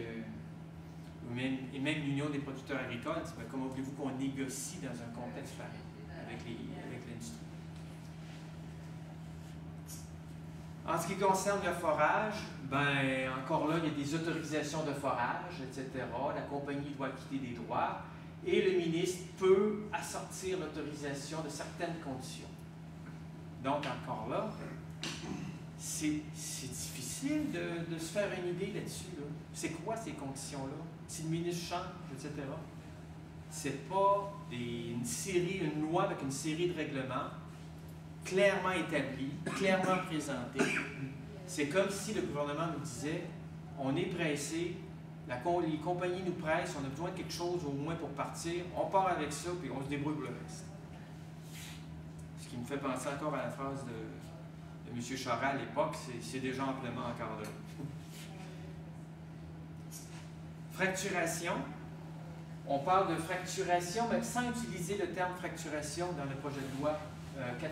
et même l'Union des producteurs agricoles, ben, comment voulez-vous qu'on négocie dans un contexte pareil avec l'industrie? En ce qui concerne le forage, ben, encore là, il y a des autorisations de forage, etc. La compagnie doit acquitter des droits et le ministre peut assortir l'autorisation de certaines conditions. Donc, encore là, c'est difficile de se faire une idée là-dessus. Là. C'est quoi ces conditions-là? Si le ministre change, etc. C'est pas une loi avec une série de règlements clairement établis, clairement présentés. C'est comme si le gouvernement nous disait, on est pressé, les compagnies nous pressent, on a besoin de quelque chose au moins pour partir, on part avec ça, puis on se débrouille pour le reste. Ce qui me fait penser encore à la phrase de M. Charest à l'époque, c'est déjà amplement encadré. Fracturation. On parle de fracturation, mais sans utiliser le terme fracturation dans le projet de loi 80.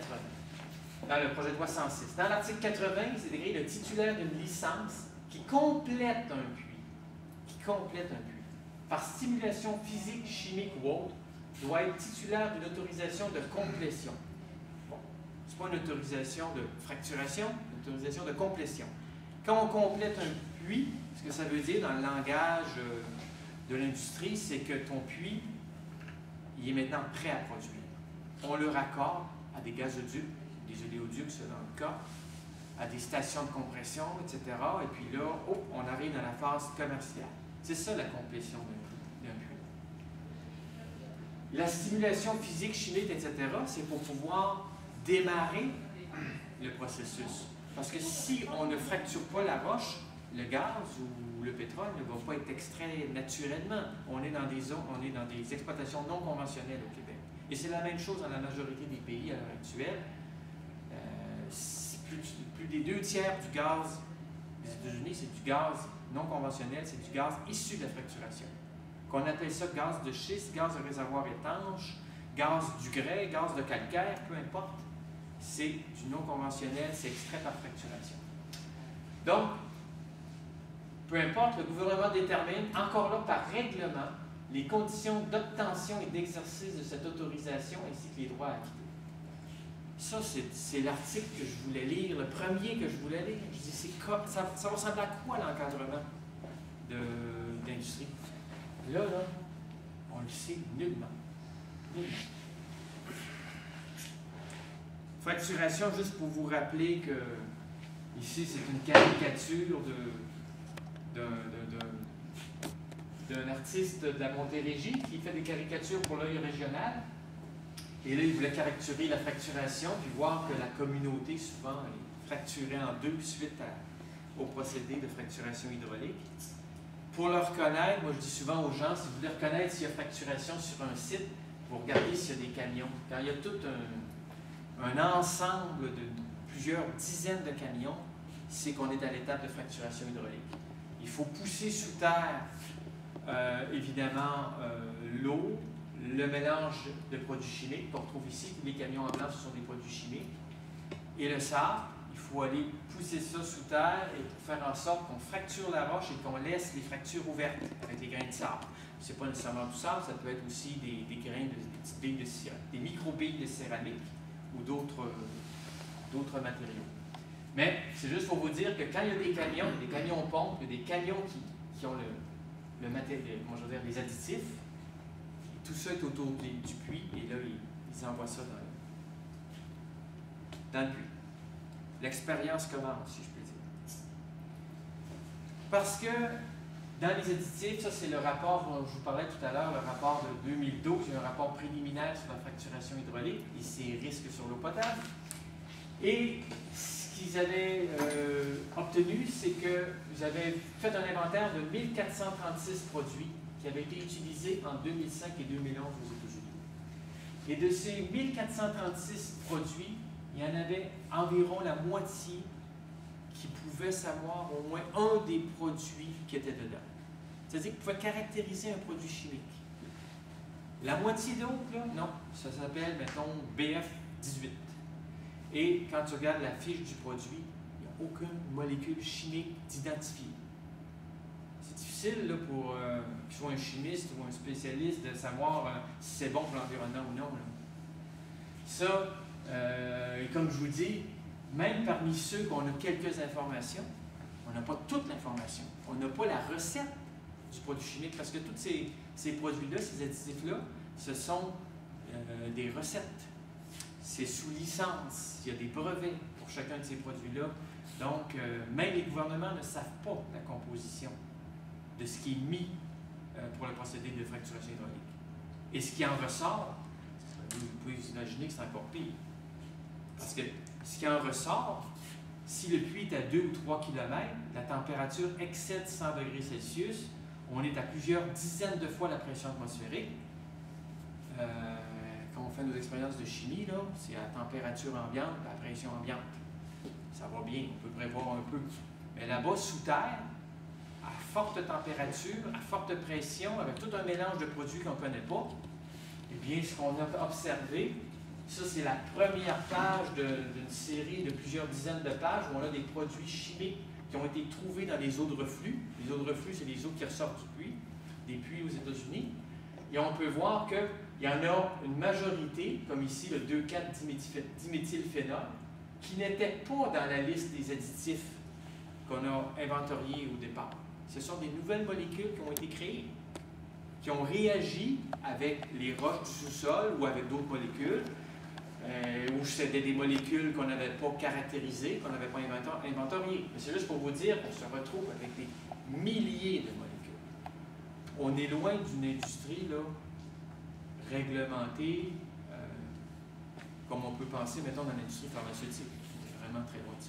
Dans le projet de loi 106. Dans l'article 80, c'est écrit le titulaire d'une licence qui complète un puits. Par stimulation physique, chimique ou autre, doit être titulaire d'une autorisation de complétion. Bon, ce n'est pas une autorisation de fracturation, une autorisation de complétion. Quand on complète un puits, ce que ça veut dire dans le langage de l'industrie, c'est que ton puits, il est maintenant prêt à produire. On le raccorde à des gazoducs, des oléoducs, ça dans le cas, à des stations de compression, etc. Et puis là, on arrive dans la phase commerciale. C'est ça la complétion d'un puits. La stimulation physique, chimique, etc., c'est pour pouvoir démarrer le processus. Parce que si on ne fracture pas la roche, le gaz ou le pétrole ne va pas être extrait naturellement. On est dans des zones, on est dans des exploitations non conventionnelles au Québec. Et c'est la même chose dans la majorité des pays à l'heure actuelle. Plus des 2 tiers du gaz des États-Unis, c'est du gaz non conventionnel, c'est du gaz issu de la fracturation. Qu'on appelle ça gaz de schiste, gaz de réservoir étanche, gaz du grès, gaz de calcaire, peu importe. C'est du non conventionnel, c'est extrait par fracturation. Donc, peu importe, le gouvernement détermine, encore là par règlement, les conditions d'obtention et d'exercice de cette autorisation ainsi que les droits acquis. Ça, c'est l'article que je voulais lire, le premier que je voulais lire. Je dis, ça ressemble à quoi l'encadrement d'industrie? Là, on le sait nullement. Fracturation, juste pour vous rappeler que ici, c'est une caricature d'un artiste de la Montérégie qui fait des caricatures pour l'œil régional. Et là, il voulait caricaturer la fracturation, puis voir que la communauté, souvent, est fracturée en deux suite au procédé de fracturation hydraulique. Pour le reconnaître, moi je dis souvent aux gens, si vous voulez reconnaître s'il y a fracturation sur un site, vous regardez s'il y a des camions. Quand il y a tout un ensemble de plusieurs dizaines de camions, c'est qu'on est à l'étape de fracturation hydraulique. Il faut pousser sous terre, évidemment, l'eau, le mélange de produits chimiques qu'on retrouve ici. Tous les camions en blanc, ce sont des produits chimiques. Et le sable, il faut aller pousser ça sous terre et pour faire en sorte qu'on fracture la roche et qu'on laisse les fractures ouvertes avec les grains de sable. Ce n'est pas nécessairement du sable, ça peut être aussi des grains, des petites billes de céramique, des micro-billes de céramique ou d'autres matériaux. Mais c'est juste pour vous dire que quand il y a des camions pompes, il y a des camions qui ont le matériel, moi je veux dire, les additifs. Tout ça est autour du puits et là, ils envoient ça dans le puits. L'expérience commence, si je peux dire. Parce que dans les additifs, ça c'est le rapport dont je vous parlais tout à l'heure, le rapport de 2012, il y a un rapport préliminaire sur la fracturation hydraulique et ses risques sur l'eau potable. Et ce qu'ils avaient obtenu, c'est que vous avez fait un inventaire de 1436 produits qui avaient été utilisés en 2005 et 2011 aux États-Unis. Et de ces 1436 produits, il y en avait environ la moitié qui pouvaient savoir au moins un des produits qui étaient dedans. C'est-à-dire qu'ils pouvaient caractériser un produit chimique. La moitié d'autres, là, non, ça s'appelle, mettons, BF18. Et quand tu regardes la fiche du produit, il n'y a aucune molécule chimique d'identifier. C'est difficile là, pour qu'il soit un chimiste ou un spécialiste de savoir si c'est bon pour l'environnement ou non. Là. Ça, et comme je vous dis, même parmi ceux qu'on a quelques informations, on n'a pas toute l'information. On n'a pas la recette du produit chimique parce que tous ces produits-là, ces additifs-là, ce sont des recettes. C'est sous licence. Il y a des brevets pour chacun de ces produits-là. Donc, même les gouvernements ne savent pas la composition de ce qui est mis pour le procédé de fracturation hydraulique. Et ce qui en ressort, vous pouvez vous imaginer que c'est encore pire. Parce que ce qui en ressort, si le puits est à 2 ou 3 km, la température excède 100 degrés Celsius, on est à plusieurs dizaines de fois la pression atmosphérique. Quand on fait nos expériences de chimie, c'est à température ambiante, à pression ambiante. Ça va bien, on peut prévoir un peu. Mais là-bas, sous terre, à forte température, à forte pression, avec tout un mélange de produits qu'on ne connaît pas, eh bien, ce qu'on a observé, ça c'est la première page d'une série de plusieurs dizaines de pages où on a des produits chimiques qui ont été trouvés dans les eaux de reflux. Les eaux de reflux, c'est les eaux qui ressortent du puits, des puits aux États-Unis. Et on peut voir qu'il y en a une majorité, comme ici le 2,4-diméthylphénol, qui n'était pas dans la liste des additifs qu'on a inventoriées au départ. Ce sont des nouvelles molécules qui ont été créées, qui ont réagi avec les roches du sous-sol ou avec d'autres molécules, ou c'était des molécules qu'on n'avait pas caractérisées, qu'on n'avait pas inventoriées. Mais c'est juste pour vous dire qu'on se retrouve avec des milliers de molécules. On est loin d'une industrie là, réglementée, comme on peut penser, mettons, dans l'industrie pharmaceutique. C'est vraiment très loin de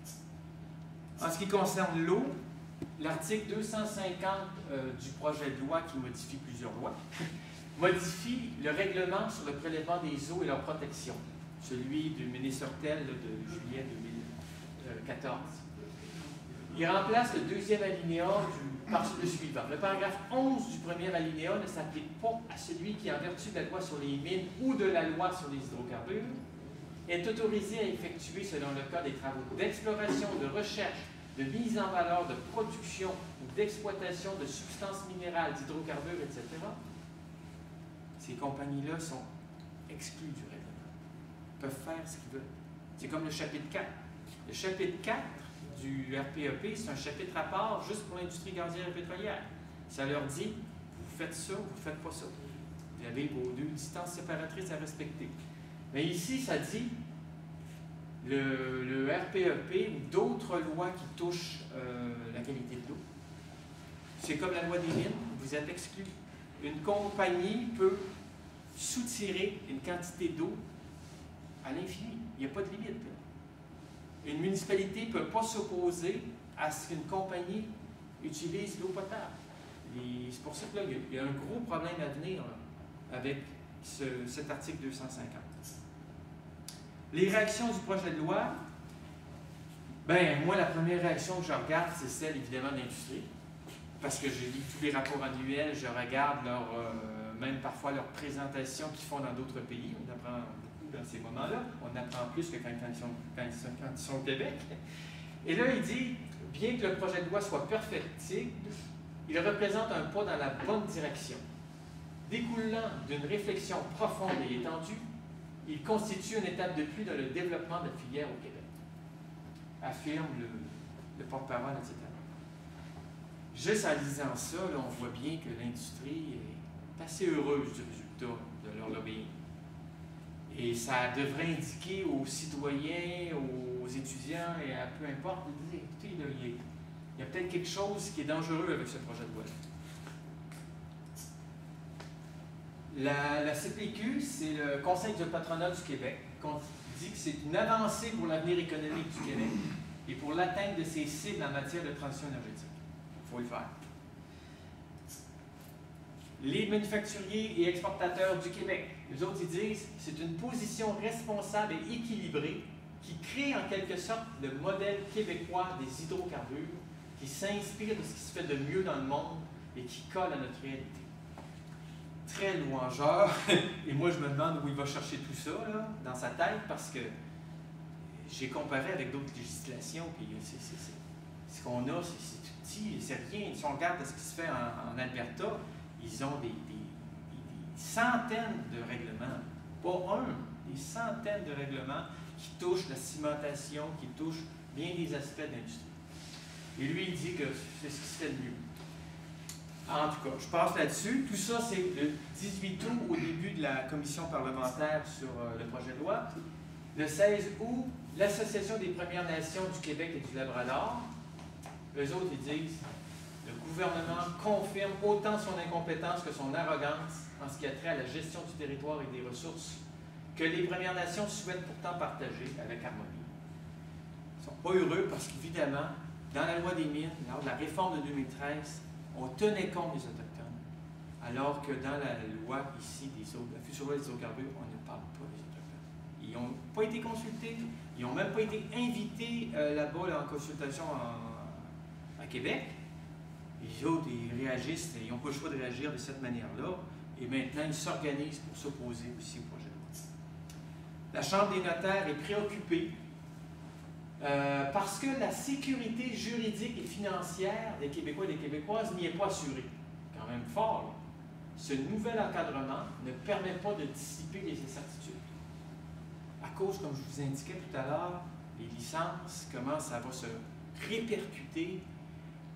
ça. En ce qui concerne l'eau, l'article 250 du projet de loi qui modifie plusieurs lois, modifie le règlement sur le prélèvement des eaux et leur protection, celui du ministre Hortel de juillet 2014. Il remplace le deuxième alinéa par le suivant. Le paragraphe 11 du premier alinéa ne s'applique pas à celui qui, en vertu de la loi sur les mines ou de la loi sur les hydrocarbures, est autorisé à effectuer, selon le cas des travaux d'exploration, de recherche, de mise en valeur, de production ou d'exploitation de substances minérales, d'hydrocarbures, etc. Ces compagnies-là sont exclues du règlement. Ils peuvent faire ce qu'ils veulent. C'est comme le chapitre 4. Le chapitre 4 du RPEP, c'est un chapitre à part juste pour l'industrie gazière et pétrolière. Ça leur dit, vous faites ça, vous ne faites pas ça. Vous avez vos deux distances séparatrices à respecter. Mais ici, ça dit, le RPEP ou d'autres lois qui touchent la qualité de l'eau, c'est comme la loi des mines, vous êtes exclus. Une compagnie peut soutirer une quantité d'eau à l'infini. Il n'y a pas de limite. Là. Une municipalité ne peut pas s'opposer à ce qu'une compagnie utilise l'eau potable. C'est pour ça qu'il y a un gros problème à venir là, avec cet article 250. Les réactions du projet de loi, ben moi, la première réaction que je regarde, c'est celle évidemment de l'industrie. Parce que je lis tous les rapports annuels, je regarde même parfois leurs présentations qu'ils font dans d'autres pays. On apprend beaucoup dans ces moments-là. On apprend plus que quand ils sont au Québec. Et là, il dit, bien que le projet de loi soit perfectible, il représente un pas dans la bonne direction. Découlant d'une réflexion profonde et étendue, il constitue une étape de plus dans le développement de la filière au Québec, affirme le porte-parole, etc. Juste en lisant ça, là, on voit bien que l'industrie est assez heureuse du résultat de leur lobbying. Et ça devrait indiquer aux citoyens, aux étudiants et à peu importe, de dire, écoutez, là, il y a peut-être quelque chose qui est dangereux avec ce projet de loi. La CPQ, c'est le Conseil du patronat du Québec, dit que c'est une avancée pour l'avenir économique du Québec et pour l'atteinte de ses cibles en matière de transition énergétique. Il faut le faire. Les manufacturiers et exportateurs du Québec, les autres, ils disent que c'est une position responsable et équilibrée qui crée en quelque sorte le modèle québécois des hydrocarbures, qui s'inspire de ce qui se fait de mieux dans le monde et qui colle à notre réalité. Très louangeur, et moi je me demande où il va chercher tout ça là, dans sa tête, parce que j'ai comparé avec d'autres législations, puis ce qu'on a, c'est tout petit, c'est rien. Si on regarde ce qui se fait en Alberta, ils ont des centaines de règlements, pas un, des centaines de règlements qui touchent la cimentation, qui touchent bien des aspects de l'industrie. Et lui, il dit que c'est ce qui se fait de mieux. En tout cas, je passe là-dessus. Tout ça, c'est le 18 août, au début de la commission parlementaire sur le projet de loi. Le 16 août, l'Association des Premières Nations du Québec et du Labrador. Eux autres, ils disent le gouvernement confirme autant son incompétence que son arrogance en ce qui a trait à la gestion du territoire et des ressources que les Premières Nations souhaitent pourtant partager avec harmonie. Ils ne sont pas heureux parce qu'évidemment, dans la loi des mines, lors de la réforme de 2013, on tenait compte des Autochtones, alors que dans la loi ici, la future loi des hydrocarbures, on ne parle pas des Autochtones. Ils n'ont pas été consultés, ils n'ont même pas été invités là-bas en consultation à Québec. Les autres, ils réagissent, ils n'ont pas le choix de réagir de cette manière-là, et maintenant, ils s'organisent pour s'opposer aussi au projet de loi. La Chambre des notaires est préoccupée parce que la sécurité juridique et financière des Québécois et des Québécoises n'y est pas assurée. Quand même fort, là. Ce nouvel encadrement ne permet pas de dissiper les incertitudes. À cause, comme je vous indiquais tout à l'heure, les licences, comment ça va se répercuter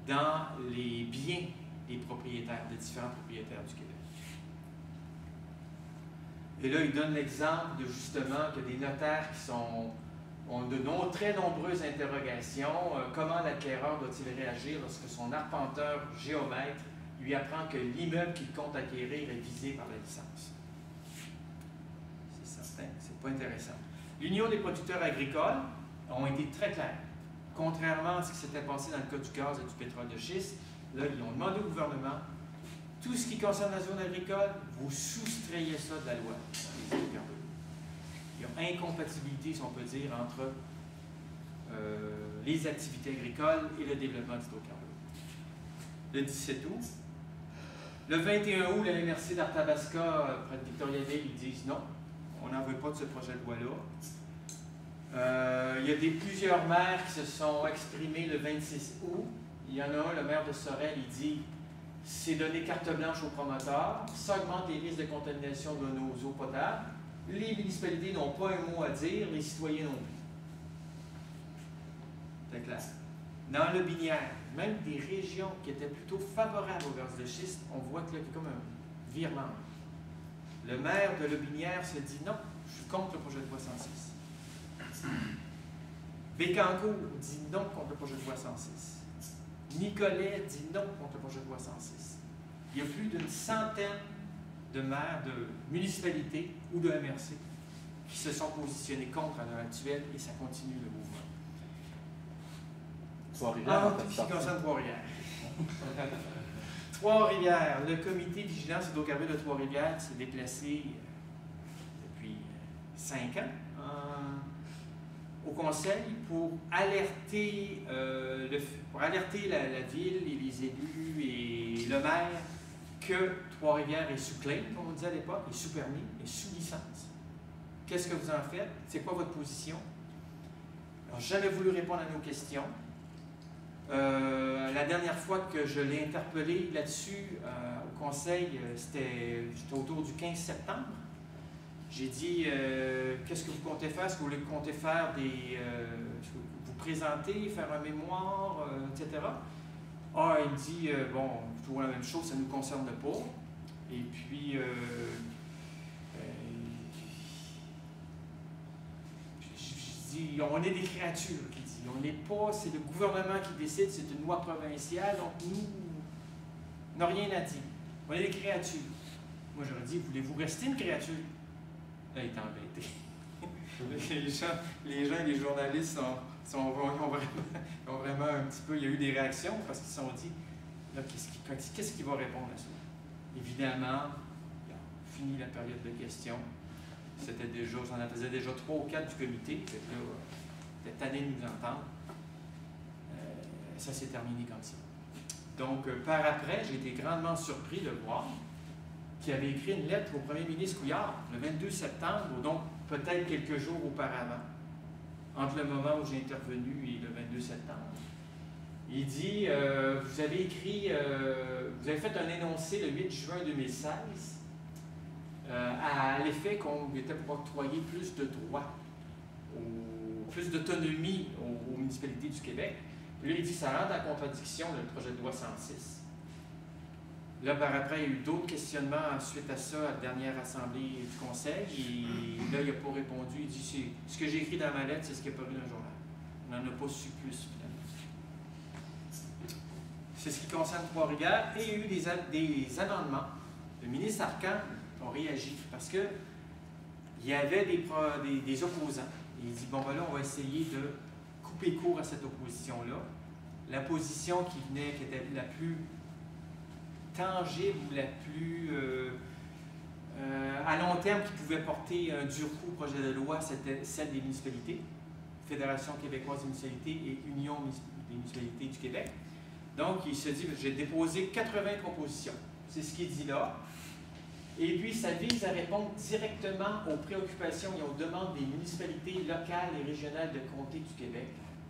dans les biens des propriétaires, des différents propriétaires du Québec. Et là, il donne l'exemple de justement que des notaires qui ont de très nombreuses interrogations. Comment l'acquéreur doit-il réagir lorsque son arpenteur géomètre lui apprend que l'immeuble qu'il compte acquérir est visé par la licence? C'est certain, c'est pas intéressant. L'Union des producteurs agricoles ont été très clairs. Contrairement à ce qui s'était passé dans le cas du gaz et du pétrole de schiste, là, ils ont demandé au gouvernement, tout ce qui concerne la zone agricole, vous soustrayez ça de la loi des hydrocarbures. Il y a incompatibilité, si on peut dire, entre les activités agricoles et le développement d'hydrocarbures. Le 17 août. Le 21 août, la MRC d'Arthabasca, près de Victoriaville, ils disent non, on n'en veut pas de ce projet de loi-là. Il y a plusieurs maires qui se sont exprimés le 26 août. Il y en a un, le maire de Sorel, il dit c'est donner carte blanche aux promoteurs, ça augmente les risques de contamination de nos eaux potables. Les municipalités n'ont pas un mot à dire, les citoyens non plus. C'est clair. Dans le Binière, même des régions qui étaient plutôt favorables au gaz de schiste, on voit qu'il y a comme un virement. Le maire de Le Binière se dit non, je suis contre le projet de loi 106. Bécancour dit non contre le projet de loi 106. Nicolet dit non contre le projet de loi 106. Il y a plus d'une centaine de maires de municipalités ou de MRC qui se sont positionnés contre à l'heure actuelle et ça continue le mouvement. En ce qui concerne Trois-Rivières. Trois-Rivières, le comité de vigilance hydrocarbures de Trois-Rivières s'est déplacé depuis 5 ans au conseil pour alerter, la ville et les élus et le maire que Trois-Rivières est sous claim, comme on disait à l'époque, est sous permis, est sous licence. Qu'est-ce que vous en faites? C'est quoi votre position? Alors, j'ai jamais voulu répondre à nos questions. La dernière fois que je l'ai interpellé là-dessus au conseil, c'était autour du 15 septembre. J'ai dit, qu'est-ce que vous comptez faire? Est-ce que vous comptez faire vous présenter, faire un mémoire, etc.? Ah, il me dit, bon, toujours la même chose, ça ne nous concerne pas. Et puis, je dis, on est des créatures, il dit. On n'est pas, c'est le gouvernement qui décide, c'est une loi provinciale, donc nous, on n'a rien à dire. On est des créatures. Moi, j'aurais dit, voulez-vous rester une créature? Là, il est embêté. les gens et les journalistes ont vraiment un petit peu, il y a eu des réactions parce qu'ils se sont dit, là, qu'est-ce qu'il va répondre à ça? Évidemment, il a fini la période de questions. C'était déjà, j'en faisais déjà 3 ou 4 du comité. Fait que là, c'était tanné de nous entendre. Ça s'est terminé comme ça. Donc, par après, j'ai été grandement surpris de voir qu'il avait écrit une lettre au premier ministre Couillard le 22 septembre, donc peut-être quelques jours auparavant, entre le moment où j'ai intervenu et le 22 septembre. Il dit, vous avez écrit, vous avez fait un énoncé le 8 juin 2016 à l'effet qu'on était pour octroyer plus de droits, plus d'autonomie aux municipalités du Québec. Puis là, il dit, ça rentre en contradiction le projet de loi 106. Là, par après, il y a eu d'autres questionnements suite à ça, à la dernière assemblée du conseil. Et là, il n'a pas répondu. Il dit, ce que j'ai écrit dans ma lettre, c'est ce qui est paru dans le journal. On n'en a pas su plus, finalement. C'est ce qui concerne Trois-Rivières. Et il y a eu des amendements. Le ministre Arcan a réagi parce qu'il y avait des opposants. Et il dit, bon, ben là, on va essayer de couper court à cette opposition-là. La position qui était la plus tangible ou la plus à long terme qui pouvait porter un dur coup au projet de loi, c'était celle des municipalités, Fédération québécoise des municipalités et Union des municipalités du Québec. Donc, il se dit, j'ai déposé 80 propositions. C'est ce qu'il dit là. Et puis, ça vise à répondre directement aux préoccupations et aux demandes des municipalités locales et régionales de comté du Québec,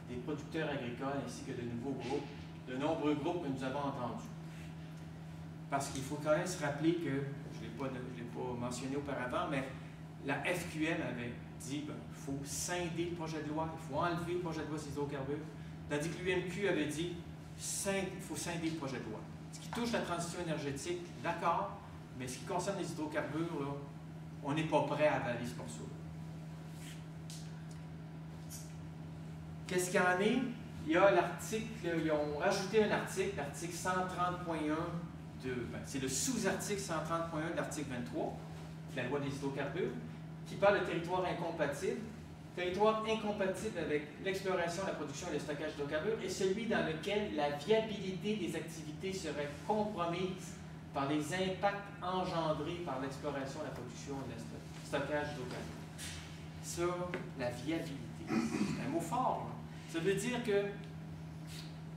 des producteurs agricoles ainsi que de nouveaux groupes, de nombreux groupes que nous avons entendus. Parce qu'il faut quand même se rappeler que, je ne l'ai pas mentionné auparavant, mais la FQM avait dit qu'il faut scinder le projet de loi, il faut enlever le projet de loi sur les hydrocarbures, Tandis que l'UMQ avait dit il faut scinder le projet de loi. Ce qui touche la transition énergétique, d'accord, mais ce qui concerne les hydrocarbures, là, on n'est pas prêt à avaler ce morceau-là. Qu'est-ce qu'il y en est? Il y a l'article, ils ont rajouté un article, l'article 130.1 c'est le sous-article 130.1 de l'article 23 de la loi des hydrocarbures, qui parle de territoire incompatible. Territoire incompatible avec l'exploration, la production et le stockage d'hydrocarbures est celui dans lequel la viabilité des activités serait compromise par les impacts engendrés par l'exploration, la production et le stockage d'hydrocarbures. Ça, la viabilité, c'est un mot fort. Là. Ça veut dire que,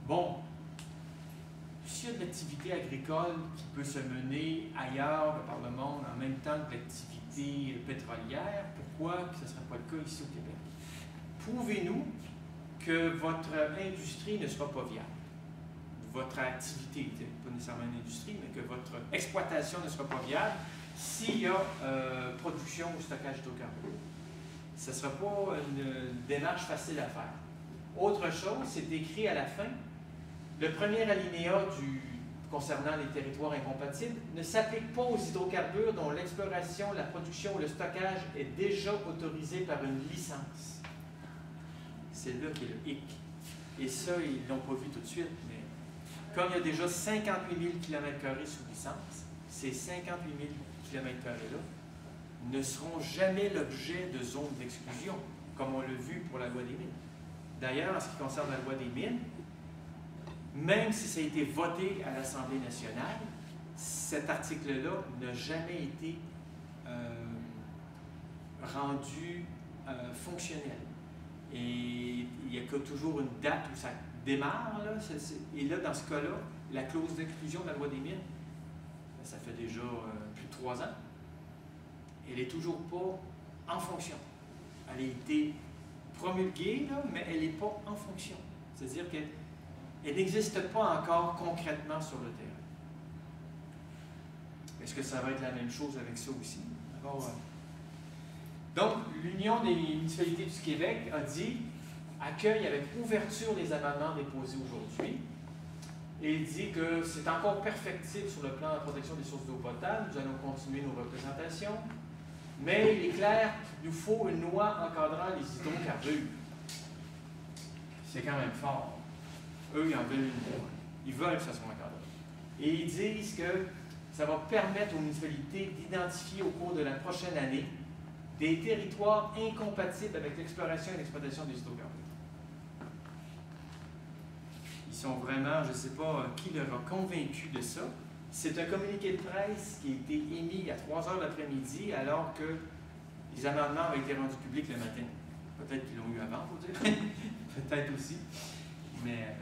bon, s'il y a de l'activité agricole qui peut se mener ailleurs par le monde en même temps que l'activité pétrolière, pourquoi ce ne serait pas le cas ici au Québec? Prouvez-nous que votre industrie ne sera pas viable. Votre activité, pas nécessairement une industrie, mais que votre exploitation ne sera pas viable s'il y a production ou stockage d'hydrocarbures. Ce ne sera pas une démarche facile à faire. Autre chose, c'est écrit à la fin, le premier alinéa concernant les territoires incompatibles ne s'applique pas aux hydrocarbures dont l'exploration, la production ou le stockage est déjà autorisé par une licence. C'est là qu'est le hic. Et ça, ils ne l'ont pas vu tout de suite, mais comme il y a déjà 58 000 km² sous licence, ces 58 000 km²-là ne seront jamais l'objet de zones d'exclusion, comme on l'a vu pour la loi des mines. D'ailleurs, en ce qui concerne la loi des mines, même si ça a été voté à l'Assemblée nationale, cet article-là n'a jamais été rendu fonctionnel. Et il y a toujours une date où ça démarre. Là, et là, dans ce cas-là, la clause d'exclusion de la loi des mines, ça fait déjà plus de 3 ans, elle n'est toujours pas en fonction. Elle a été promulguée, là, mais elle n'est pas en fonction. C'est-à-dire qu'elle n'existe pas encore concrètement sur le terrain. Est-ce que ça va être la même chose avec ça aussi? Alors, donc, l'Union des municipalités du Québec a dit accueille avec ouverture les amendements déposés aujourd'hui et il dit que c'est encore perfectible sur le plan de la protection des sources d'eau potable. Nous allons continuer nos représentations, mais il est clair qu'il nous faut une loi encadrant les hydrocarbures. C'est quand même fort. Eux, ils en veulent une loi. Ils veulent que ça soit encadré. Et ils disent que ça va permettre aux municipalités d'identifier au cours de la prochaine année des territoires incompatibles avec l'exploration et l'exploitation des hydrocarbures. Ils sont vraiment, je ne sais pas qui leur a convaincu de ça. C'est un communiqué de presse qui a été émis à 3 h l'après-midi alors que les amendements ont été rendus publics le matin. Peut-être qu'ils l'ont eu avant, il faut dire. Peut-être aussi. Mais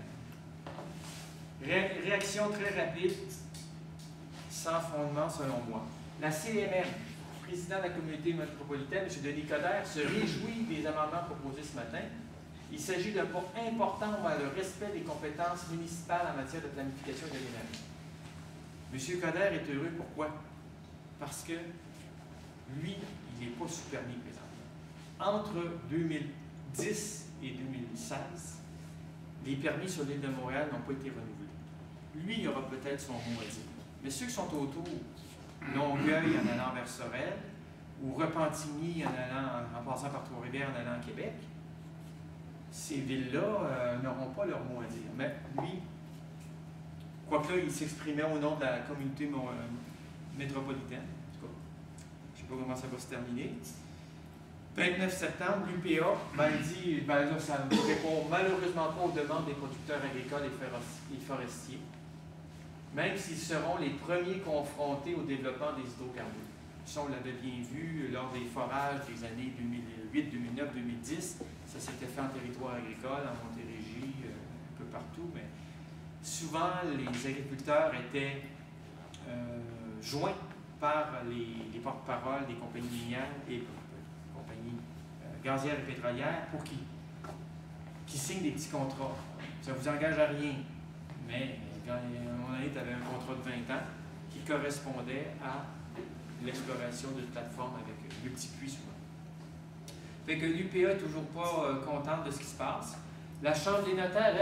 réaction très rapide, sans fondement selon moi. La CMM, président de la communauté métropolitaine, M. Denis Coderre, se réjouit des amendements proposés ce matin. Il s'agit d'un pas important vers le respect des compétences municipales en matière de planification et d'aménagement. M. Coderre est heureux, pourquoi? Parce que lui, il n'est pas sous permis présentement. Entre 2010 et 2016, les permis sur l'île de Montréal n'ont pas été renouvelés. Lui, il aura peut-être son mot à dire. Mais ceux qui sont autour, Longueuil en allant vers Sorel, ou Repentigny en passant par Trois-Rivières en allant à Québec, ces villes-là n'auront pas leur mot à dire. Mais lui, quoique là, il s'exprimait au nom de la communauté métropolitaine. En tout cas, je ne sais pas comment ça va se terminer. 29 septembre, l'UPA, il dit là, ça ne répond malheureusement pas aux demandes des producteurs agricoles et forestiers, même s'ils seront les premiers confrontés au développement des hydrocarbures. Ça, on l'avait bien vu lors des forages des années 2008, 2009, 2010. Ça s'était fait en territoire agricole, en Montérégie, un peu partout, mais souvent, les agriculteurs étaient joints par les porte-paroles des compagnies minières et compagnies gazières et pétrolières pour qu'ils signent des petits contrats. Ça ne vous engage à rien, mais à un moment donné, tu avais un contrat de 20 ans qui correspondait à l'exploration d'une plateforme avec multi-puits souvent. Fait que l'UPA n'est toujours pas contente de ce qui se passe. La Chambre des notaires,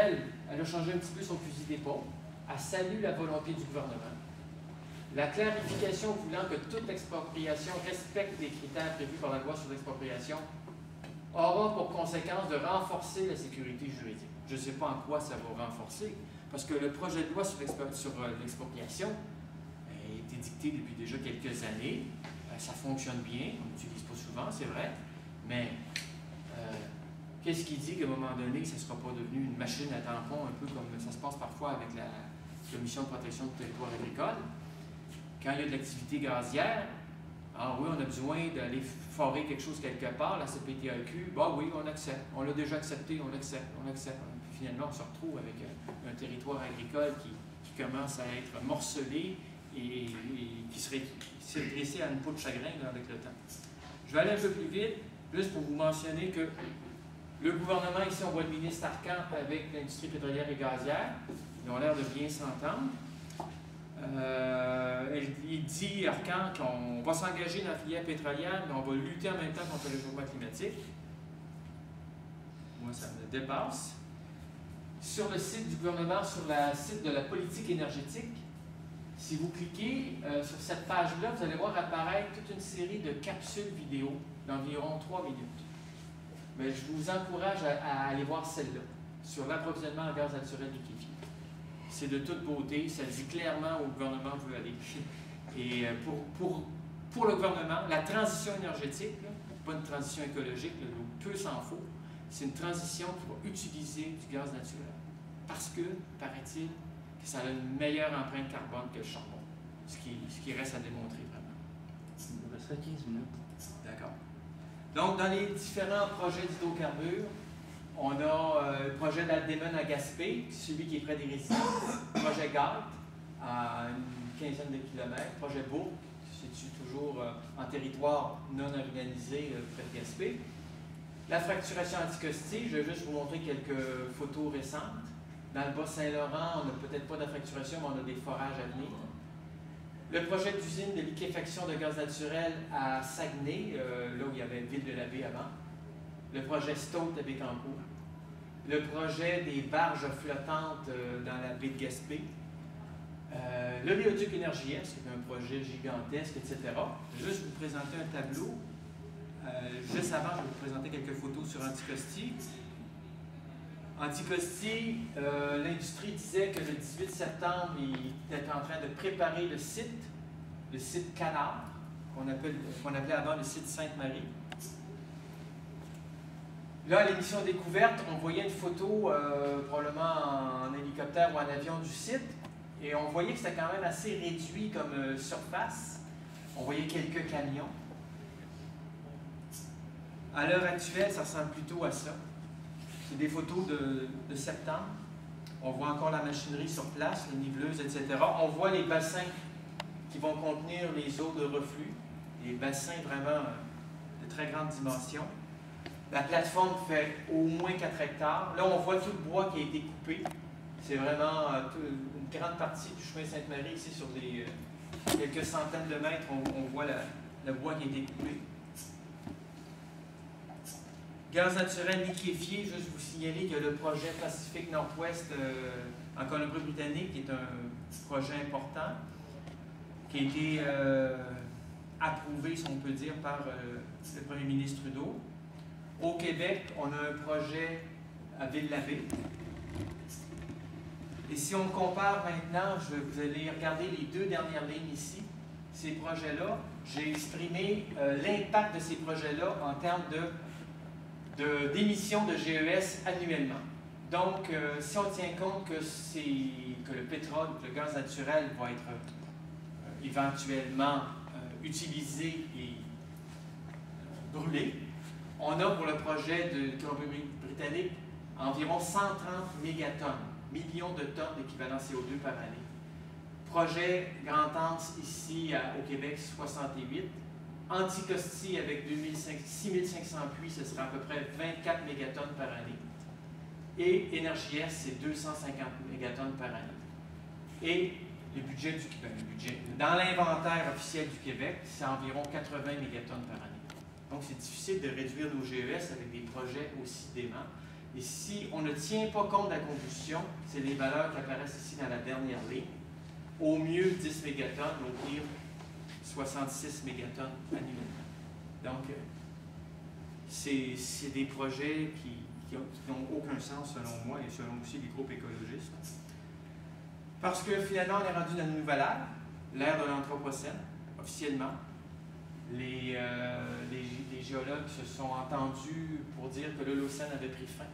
elle a changé un petit peu son fusil d'épaule. Elle salue la volonté du gouvernement. La clarification voulant que toute expropriation respecte les critères prévus par la loi sur l'expropriation aura pour conséquence de renforcer la sécurité juridique. Je ne sais pas en quoi ça va renforcer, parce que le projet de loi sur l'expropriation a été dicté depuis déjà quelques années. Ça fonctionne bien, on n'utilise pas souvent, c'est vrai, mais qu'est-ce qui dit qu'à un moment donné, ça ne sera pas devenu une machine à tampon, un peu comme ça se passe parfois avec la Commission de protection du territoire agricole? Quand il y a de l'activité gazière, ah oui, on a besoin d'aller forer quelque chose quelque part, la CPTAQ, bah oui, on accepte. On l'a déjà accepté, on accepte. Puis finalement, on se retrouve avec un territoire agricole qui commence à être morcelé et qui s'est dressé à une peau de chagrin avec le temps. Je vais aller un peu plus vite, juste pour vous mentionner que le gouvernement, ici, on voit le ministre Arcan avec l'industrie pétrolière et gazière. Ils ont l'air de bien s'entendre. Il dit, Arcan, qu'on va s'engager dans la filière pétrolière, mais on va lutter en même temps contre le réchauffement climatique. Moi, ça me dépasse. Sur le site du gouvernement, sur le site de la politique énergétique, si vous cliquez sur cette page-là, vous allez voir apparaître toute une série de capsules vidéo d'environ 3 minutes. Mais je vous encourage à aller voir celle-là, sur l'approvisionnement en gaz naturel liquéfié. C'est de toute beauté, ça dit clairement où le gouvernement veut aller. Et pour le gouvernement, la transition énergétique, là, pas une transition écologique, là, peu s'en faut, c'est une transition qui va utiliser du gaz naturel. Parce que, paraît-il, que ça a une meilleure empreinte carbone que le charbon. Ce qui reste à démontrer vraiment. Il nous resterait 15 minutes. D'accord. Donc, dans les différents projets d'hydrocarbures, on a le projet d'Aldemon à Gaspé, celui qui est près des résidences, projet GALT, à une quinzaine de kilomètres, projet Bourg, qui se situe toujours en territoire non organisé près de Gaspé. La fracturation Anticosti, je vais juste vous montrer quelques photos récentes. Dans le Bas-Saint-Laurent, on n'a peut-être pas de fracturation, mais on a des forages à venir. Le projet d'usine de liquéfaction de gaz naturel à Saguenay, là où il y avait Ville-de-la-Baie avant. Le projet Stout à Bécancour. Le projet des barges flottantes dans la baie de Gaspé. L'oléoduc Énergie S, qui est un projet gigantesque, etc. Je vais juste vous présenter un tableau. Juste avant, je vais vous présenter quelques photos sur Anticosti. Anticosti, l'industrie disait que le 18 septembre, il était en train de préparer le site Canard, qu'on appelait avant le site Sainte-Marie. Là, à l'émission Découverte, on voyait une photo, probablement en hélicoptère ou en avion du site, et on voyait que c'était quand même assez réduit comme surface. On voyait quelques camions. À l'heure actuelle, ça ressemble plutôt à ça. C'est des photos de septembre. On voit encore la machinerie sur place, les niveleuses, etc. On voit les bassins qui vont contenir les eaux de reflux, des bassins vraiment de très grande dimension. La plateforme fait au moins 4 hectares. Là, on voit tout le bois qui a été coupé. C'est vraiment une grande partie du chemin Sainte-Marie, ici sur des quelques centaines de mètres, on voit le bois qui a été coupé. Gaz naturel liquéfié, juste vous signaler que le projet Pacifique Nord-Ouest en Colombie-Britannique est un projet important qui a été approuvé, si on peut dire, par le premier ministre Trudeau. Au Québec, on a un projet à Ville-la-Baie. Et si on compare maintenant, vous allez regarder les 2 dernières lignes ici, ces projets-là, j'ai exprimé l'impact de ces projets-là en termes d'émissions de GES annuellement. Donc, si on tient compte que le pétrole, que le gaz naturel va être éventuellement utilisé et brûlé, on a pour le projet de Colombie-Britannique environ 130 mégatonnes, millions de tonnes d'équivalent CO2 par année. Projet Grand-Anse ici au Québec, 68. Anticosti avec 6500 puits, ce sera à peu près 24 mégatonnes par année. Et Énergie S, c'est 250 mégatonnes par année. Et le budget du Québec, dans l'inventaire officiel du Québec, c'est environ 80 mégatonnes par année. Donc, c'est difficile de réduire nos GES avec des projets aussi déments. Et si on ne tient pas compte de la combustion, c'est les valeurs qui apparaissent ici dans la dernière ligne. Au mieux 10 mégatonnes, au pire 66 mégatonnes annuellement. Donc, c'est des projets qui n'ont aucun sens selon moi et selon aussi les groupes écologistes. Parce que finalement, on est rendu dans une nouvelle ère, l'ère de l'Anthropocène, officiellement. Les géologues se sont entendus pour dire que l'Holocène avait pris fin.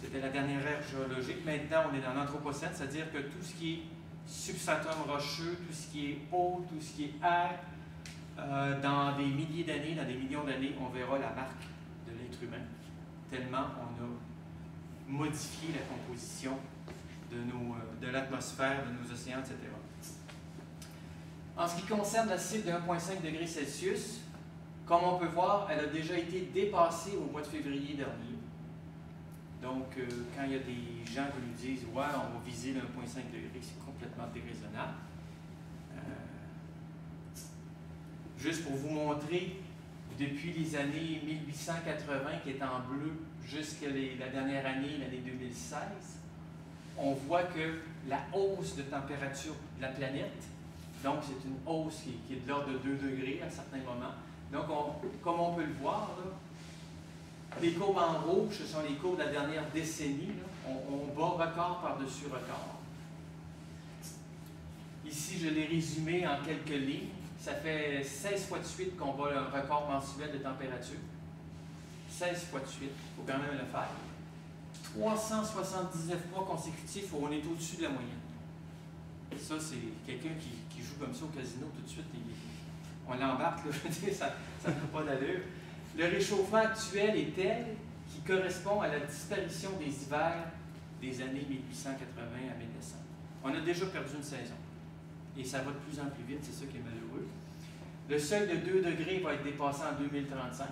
C'était la dernière ère géologique. Maintenant, on est dans l'Anthropocène, c'est-à-dire que tout ce qui est substratum rocheux, tout ce qui est eau, tout ce qui est air, dans des milliers d'années, dans des millions d'années, on verra la marque de l'être humain, tellement on a modifié la composition de l'atmosphère, de nos océans, etc. En ce qui concerne la cible de 1,5 degré Celsius, comme on peut voir, elle a déjà été dépassée au mois de février dernier. Donc, quand il y a des gens qui nous disent « Ouais, on va viser le 1,5 degré », c'est complètement déraisonnable. Juste pour vous montrer, depuis les années 1880, qui est en bleu, jusqu'à la dernière année, l'année 2016, on voit que la hausse de température de la planète, donc c'est une hausse qui est de l'ordre de 2 degrés à certains moments. Donc, comme on peut le voir, là, les courbes en rouge, ce sont les courbes de la dernière décennie. Là. On bat record par-dessus record. Ici, je l'ai résumé en quelques lignes. Ça fait 16 fois de suite qu'on bat un record mensuel de température. 16 fois de suite, il faut quand même le faire. 379 mois consécutifs où on est au-dessus de la moyenne. Ça, c'est quelqu'un qui joue comme ça au casino tout de suite. On l'embarque, je veux dire, ça n'a pas d'allure. Le réchauffement actuel est tel qu'il correspond à la disparition des hivers des années 1880 à 1900. On a déjà perdu une saison. Et ça va de plus en plus vite, c'est ça qui est malheureux. Le seuil de 2 degrés va être dépassé en 2035.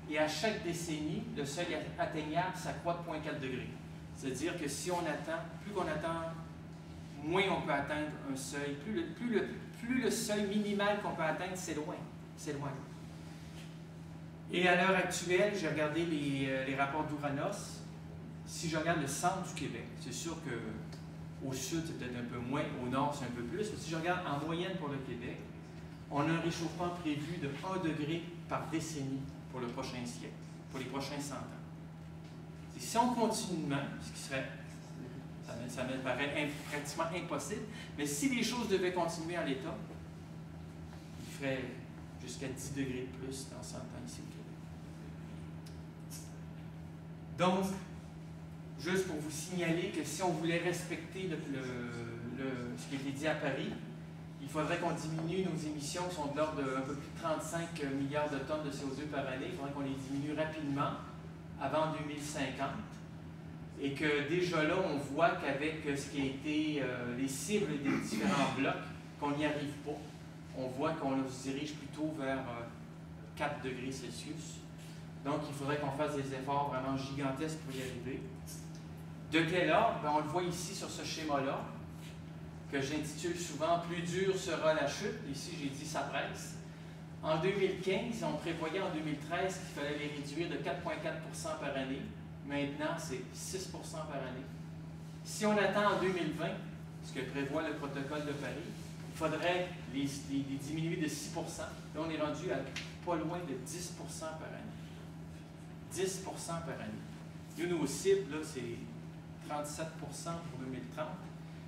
Et à chaque décennie, le seuil atteignable s'accroît de 0,4 degrés. C'est-à-dire que si on attend, plus qu'on attend, moins on peut atteindre un seuil. Plus le seuil minimal qu'on peut atteindre, c'est loin. C'est loin. Et à l'heure actuelle, j'ai regardé les rapports d'Uranos. Si je regarde le centre du Québec, c'est sûr qu'au sud, c'est peut-être un peu moins, au nord, c'est un peu plus. Mais si je regarde en moyenne pour le Québec, on a un réchauffement prévu de 1 degré par décennie pour le prochain siècle, pour les prochains 100 ans. Et si on continue de même, ce qui serait, ça me paraît pratiquement impossible, mais si les choses devaient continuer en l'état, il ferait jusqu'à 10 degrés de plus dans 100 ans ici au Québec. Donc, juste pour vous signaler que si on voulait respecter ce qui a été dit à Paris, il faudrait qu'on diminue nos émissions qui sont de l'ordre d'un peu plus de 35 milliards de tonnes de CO2 par année. Il faudrait qu'on les diminue rapidement avant 2050. Et que déjà là, on voit qu'avec ce qui a été les cibles des différents blocs, qu'on n'y arrive pas. On voit qu'on se dirige plutôt vers 4 degrés Celsius. Donc, il faudrait qu'on fasse des efforts vraiment gigantesques pour y arriver. De quel ordre? Ben, on le voit ici sur ce schéma-là, que j'intitule souvent « Plus dur sera la chute ». Ici, j'ai dit « ça presse ». En 2015, on prévoyait en 2013 qu'il fallait les réduire de 4,4 % par année. Maintenant, c'est 6 % par année. Si on attend en 2020, ce que prévoit le protocole de Paris, il faudrait les diminuer de 6 %. Là, on est rendu à pas loin de 10 % par année. 10 % par année. Nous, nos cibles, là, c'est 37 % pour 2030.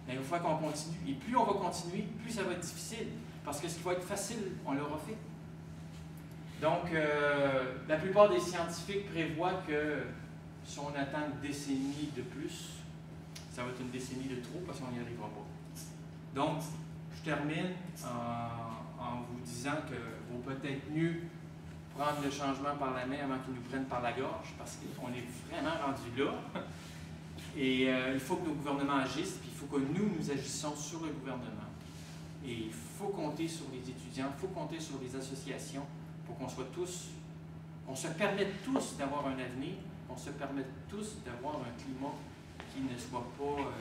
Mais il faut qu'on continue. Et plus on va continuer, plus ça va être difficile. Parce que ce qui va être facile, on l'aura fait. Donc, la plupart des scientifiques prévoient que si on attend une décennie de plus, ça va être une décennie de trop parce qu'on n'y arrivera pas. Donc, je termine en vous disant qu'il vaut peut-être mieux prendre le changement par la main avant qu'il nous prenne par la gorge parce qu'on est vraiment rendu là. Et il faut que nos gouvernements agissent, puis il faut que nous agissions sur le gouvernement. Et il faut compter sur les étudiants, il faut compter sur les associations pour qu'on soit tous, on se permette tous d'avoir un avenir, on se permette tous d'avoir un climat qui ne soit pas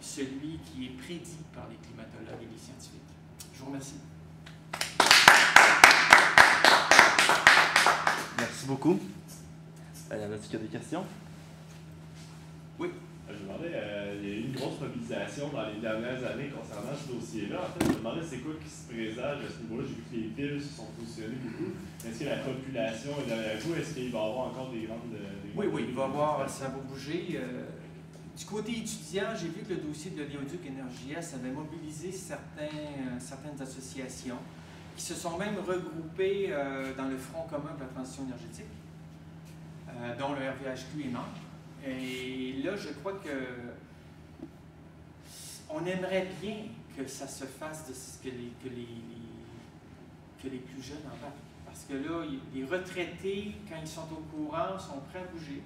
celui qui est prédit par les climatologues et les scientifiques. Je vous remercie. Merci beaucoup. Y en a-t-il des questions? Oui. Je me demandais, il y a eu une grosse mobilisation dans les dernières années concernant ce dossier-là. En fait, je me demandais c'est quoi qui se présage à ce niveau-là. J'ai vu que les villes se sont positionnées beaucoup. Est-ce que la population est derrière vous? Est-ce qu'il va y avoir encore des grandes... Oui, il va y avoir, ça va bouger. Du côté étudiant, j'ai vu que le dossier de l'Oléoduc Énergie-Est avait mobilisé certaines associations qui se sont même regroupées dans le Front commun pour la transition énergétique, dont le RVHQ est membre. Et là, je crois que on aimerait bien que ça se fasse que les plus jeunes embarquent. Parce que là, les retraités, quand ils sont au courant, sont prêts à bouger.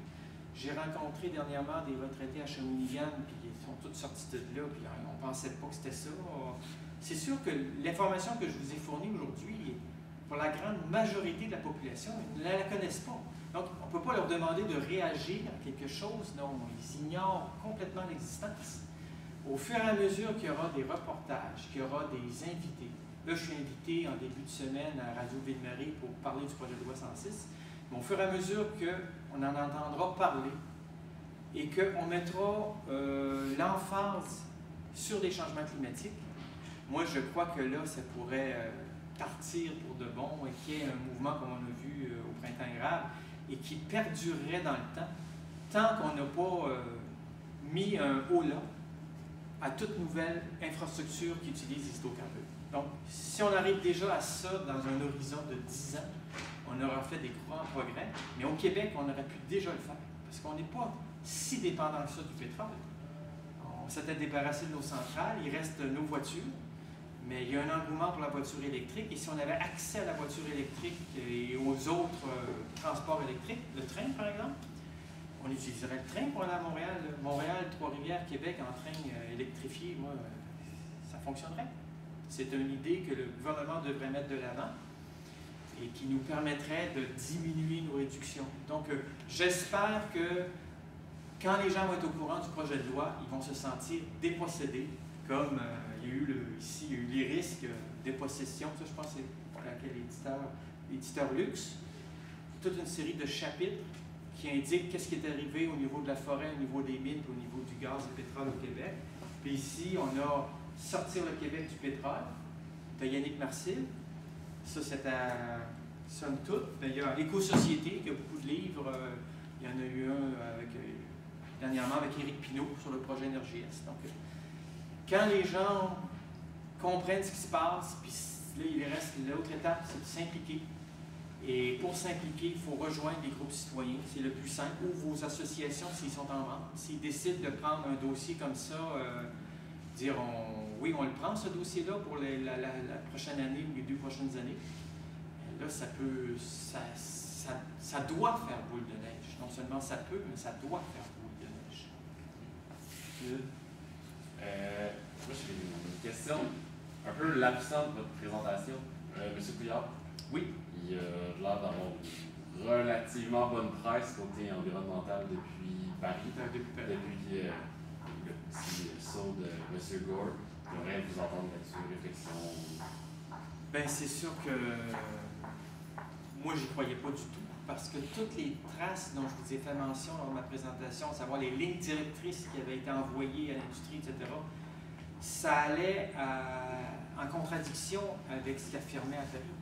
J'ai rencontré dernièrement des retraités à Shawinigan, puis ils sont tous sortis de là, puis on ne pensait pas que c'était ça. C'est sûr que l'information que je vous ai fournie aujourd'hui, pour la grande majorité de la population, ils ne la connaissent pas. Donc, on ne peut pas leur demander de réagir à quelque chose dont ils ignorent complètement l'existence. Au fur et à mesure qu'il y aura des reportages, qu'il y aura des invités, là, je suis invité en début de semaine à Radio Ville-Marie pour parler du projet de loi 106, mais au fur et à mesure qu'on en entendra parler et qu'on mettra l'emphase sur les changements climatiques, moi, je crois que là, ça pourrait partir pour de bon et qu'il y ait un mouvement, comme on a vu au Printemps érable, et qui perdurerait dans le temps, tant qu'on n'a pas mis un haut-là à toute nouvelle infrastructure qui utilise les hydrocarbures. Donc, si on arrive déjà à ça dans un horizon de 10 ans, on aura fait des grands progrès, mais au Québec, on aurait pu déjà le faire, parce qu'on n'est pas si dépendant que ça du pétrole. On s'était débarrassé de nos centrales, il reste nos voitures, mais il y a un engouement pour la voiture électrique, et si on avait accès à la voiture électrique et aux autres transports électriques, le train par exemple, on utiliserait le train pour aller à Montréal. Montréal, Trois-Rivières, Québec en train électrifié, moi, ça fonctionnerait. C'est une idée que le gouvernement devrait mettre de l'avant et qui nous permettrait de diminuer nos réductions. Donc, j'espère que quand les gens vont être au courant du projet de loi, ils vont se sentir dépossédés, comme il y a eu ici, il y a eu les risques de possession. Ça, je pense, c'est pour laquelle l'éditeur Luxe, toute une série de chapitres qui indiquent qu'est-ce qui est arrivé au niveau de la forêt, au niveau des mines, au niveau du gaz et du pétrole au Québec. Puis ici, on a Sortir le Québec du pétrole de Yannick Marcil. Ça, c'est à somme toute. Il y a Éco-Société, qui a beaucoup de livres. Il y en a eu un dernièrement avec Éric Pinault sur le projet Énergie-Est. Donc, quand les gens comprennent ce qui se passe, puis là, il reste l'autre étape, c'est de s'impliquer. Et pour s'impliquer, il faut rejoindre les groupes citoyens. C'est le plus simple. Ou vos associations, s'ils sont en membre. S'ils décident de prendre un dossier comme ça, dire oui, on le prend ce dossier-là pour la prochaine année ou les 2 prochaines années, là, ça doit faire boule de neige. Non seulement ça peut, mais ça doit faire boule de neige. Moi, j'ai une question, un peu l'absent de votre présentation. Monsieur Couillard? Oui. Il a l'air d'avoir une relativement bonne presse côté environnemental depuis Paris. Depuis le petit saut de M. Gore. J'aimerais vous entendre là-dessus, réflexion. Bien, c'est sûr que moi, je n'y croyais pas du tout, parce que toutes les traces dont je vous ai fait mention lors de ma présentation, à savoir les lignes directrices qui avaient été envoyées à l'industrie, etc., ça allait en contradiction avec ce qu'affirmait à Paris.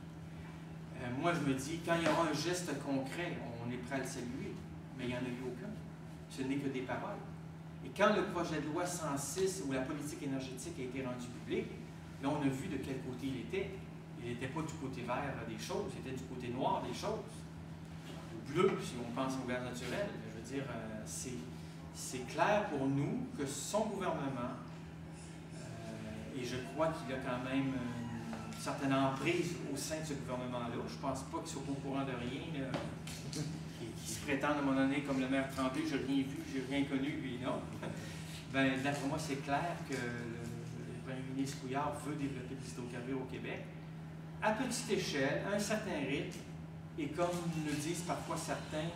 Moi, je me dis, quand il y aura un geste concret, on est prêt à le saluer, mais il n'y en a eu aucun. Ce n'est que des paroles. Et quand le projet de loi 106 ou la politique énergétique a été rendu public, là, on a vu de quel côté il était. Il n'était pas du côté vert des choses, il était du côté noir des choses. Ou bleu, si on pense au gaz naturel. Je veux dire, c'est clair pour nous que son gouvernement, et je crois qu'il a quand même une certaine emprise au sein de ce gouvernement-là. Je ne pense pas qu'il soit au courant de rien, qui se prétendent à un moment donné comme le maire Tremblay, je n'ai rien vu, je n'ai rien connu, lui non. Ben, d'après moi, c'est clair que le premier ministre Couillard veut développer des hydrocarbures au Québec, à petite échelle, à un certain rythme, et comme le disent parfois certains,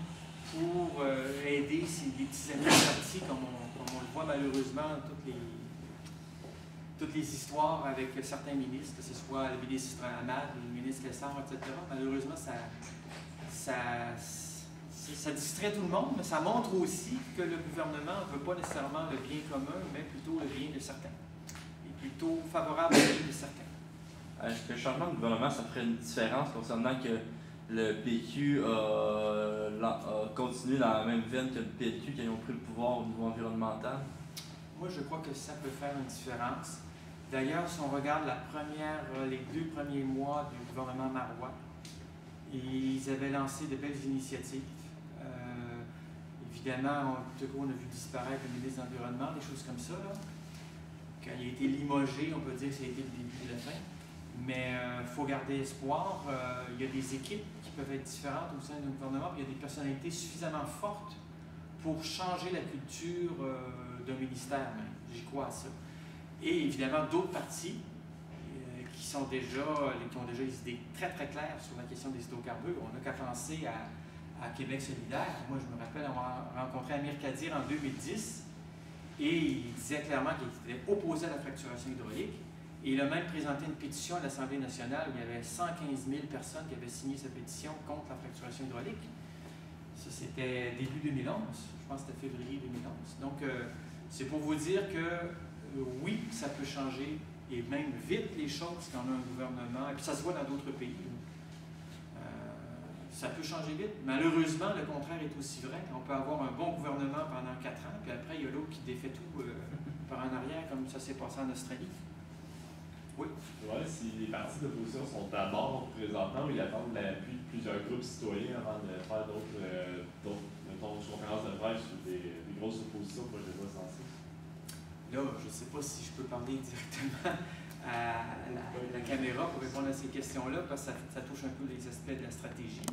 pour aider les petits amis partis, comme on le voit malheureusement dans toutes les histoires avec certains ministres, que ce soit le ministre Hamad, le ministre Lessard, etc. Malheureusement, ça ça distrait tout le monde, mais ça montre aussi que le gouvernement ne veut pas nécessairement le bien commun, mais plutôt le bien de certains. Et plutôt favorable au bien de certains. Est-ce que le changement de gouvernement, ça ferait une différence concernant que le PQ a continué dans la même veine que le PLQ qui ont pris le pouvoir au niveau environnemental? Moi, je crois que ça peut faire une différence. D'ailleurs, si on regarde les 2 premiers mois du gouvernement Marois, ils avaient lancé de belles initiatives. Évidemment, on a vu disparaître le ministre de l'Environnement, des choses comme ça. Là. Quand il a été limogé, on peut dire que ça a été le début de la fin. Mais il faut garder espoir. Il y a des équipes qui peuvent être différentes au sein du gouvernement, puis il y a des personnalités suffisamment fortes pour changer la culture d'un ministère. J'y crois à ça. Et évidemment, d'autres partis qui ont déjà des idées très très claires sur la question des hydrocarbures. On n'a qu'à penser à Québec solidaire. Moi, je me rappelle avoir rencontré Amir Kadir en 2010 et il disait clairement qu'il était opposé à la fracturation hydraulique. Et il a même présenté une pétition à l'Assemblée nationale où il y avait 115 000 personnes qui avaient signé cette pétition contre la fracturation hydraulique. Ça, c'était début 2011. Je pense que c'était février 2011. Donc, c'est pour vous dire que oui, ça peut changer et même vite les choses quand on a un gouvernement. Et puis ça se voit dans d'autres pays. Ça peut changer vite. Malheureusement, le contraire est aussi vrai. On peut avoir un bon gouvernement pendant 4 ans, puis après, il y a l'autre qui défait tout par en arrière, comme ça s'est passé en Australie. Oui. Ouais, si les partis d'opposition sont à bord présentement, ils attendent l'appui de plusieurs groupes citoyens avant de faire d'autres conférences de presse ou des grosses oppositions au projet de loi 106. Là, je ne sais pas si je peux parler directement à la caméra pour répondre à ces questions-là, parce que ça touche un peu les aspects de la stratégie.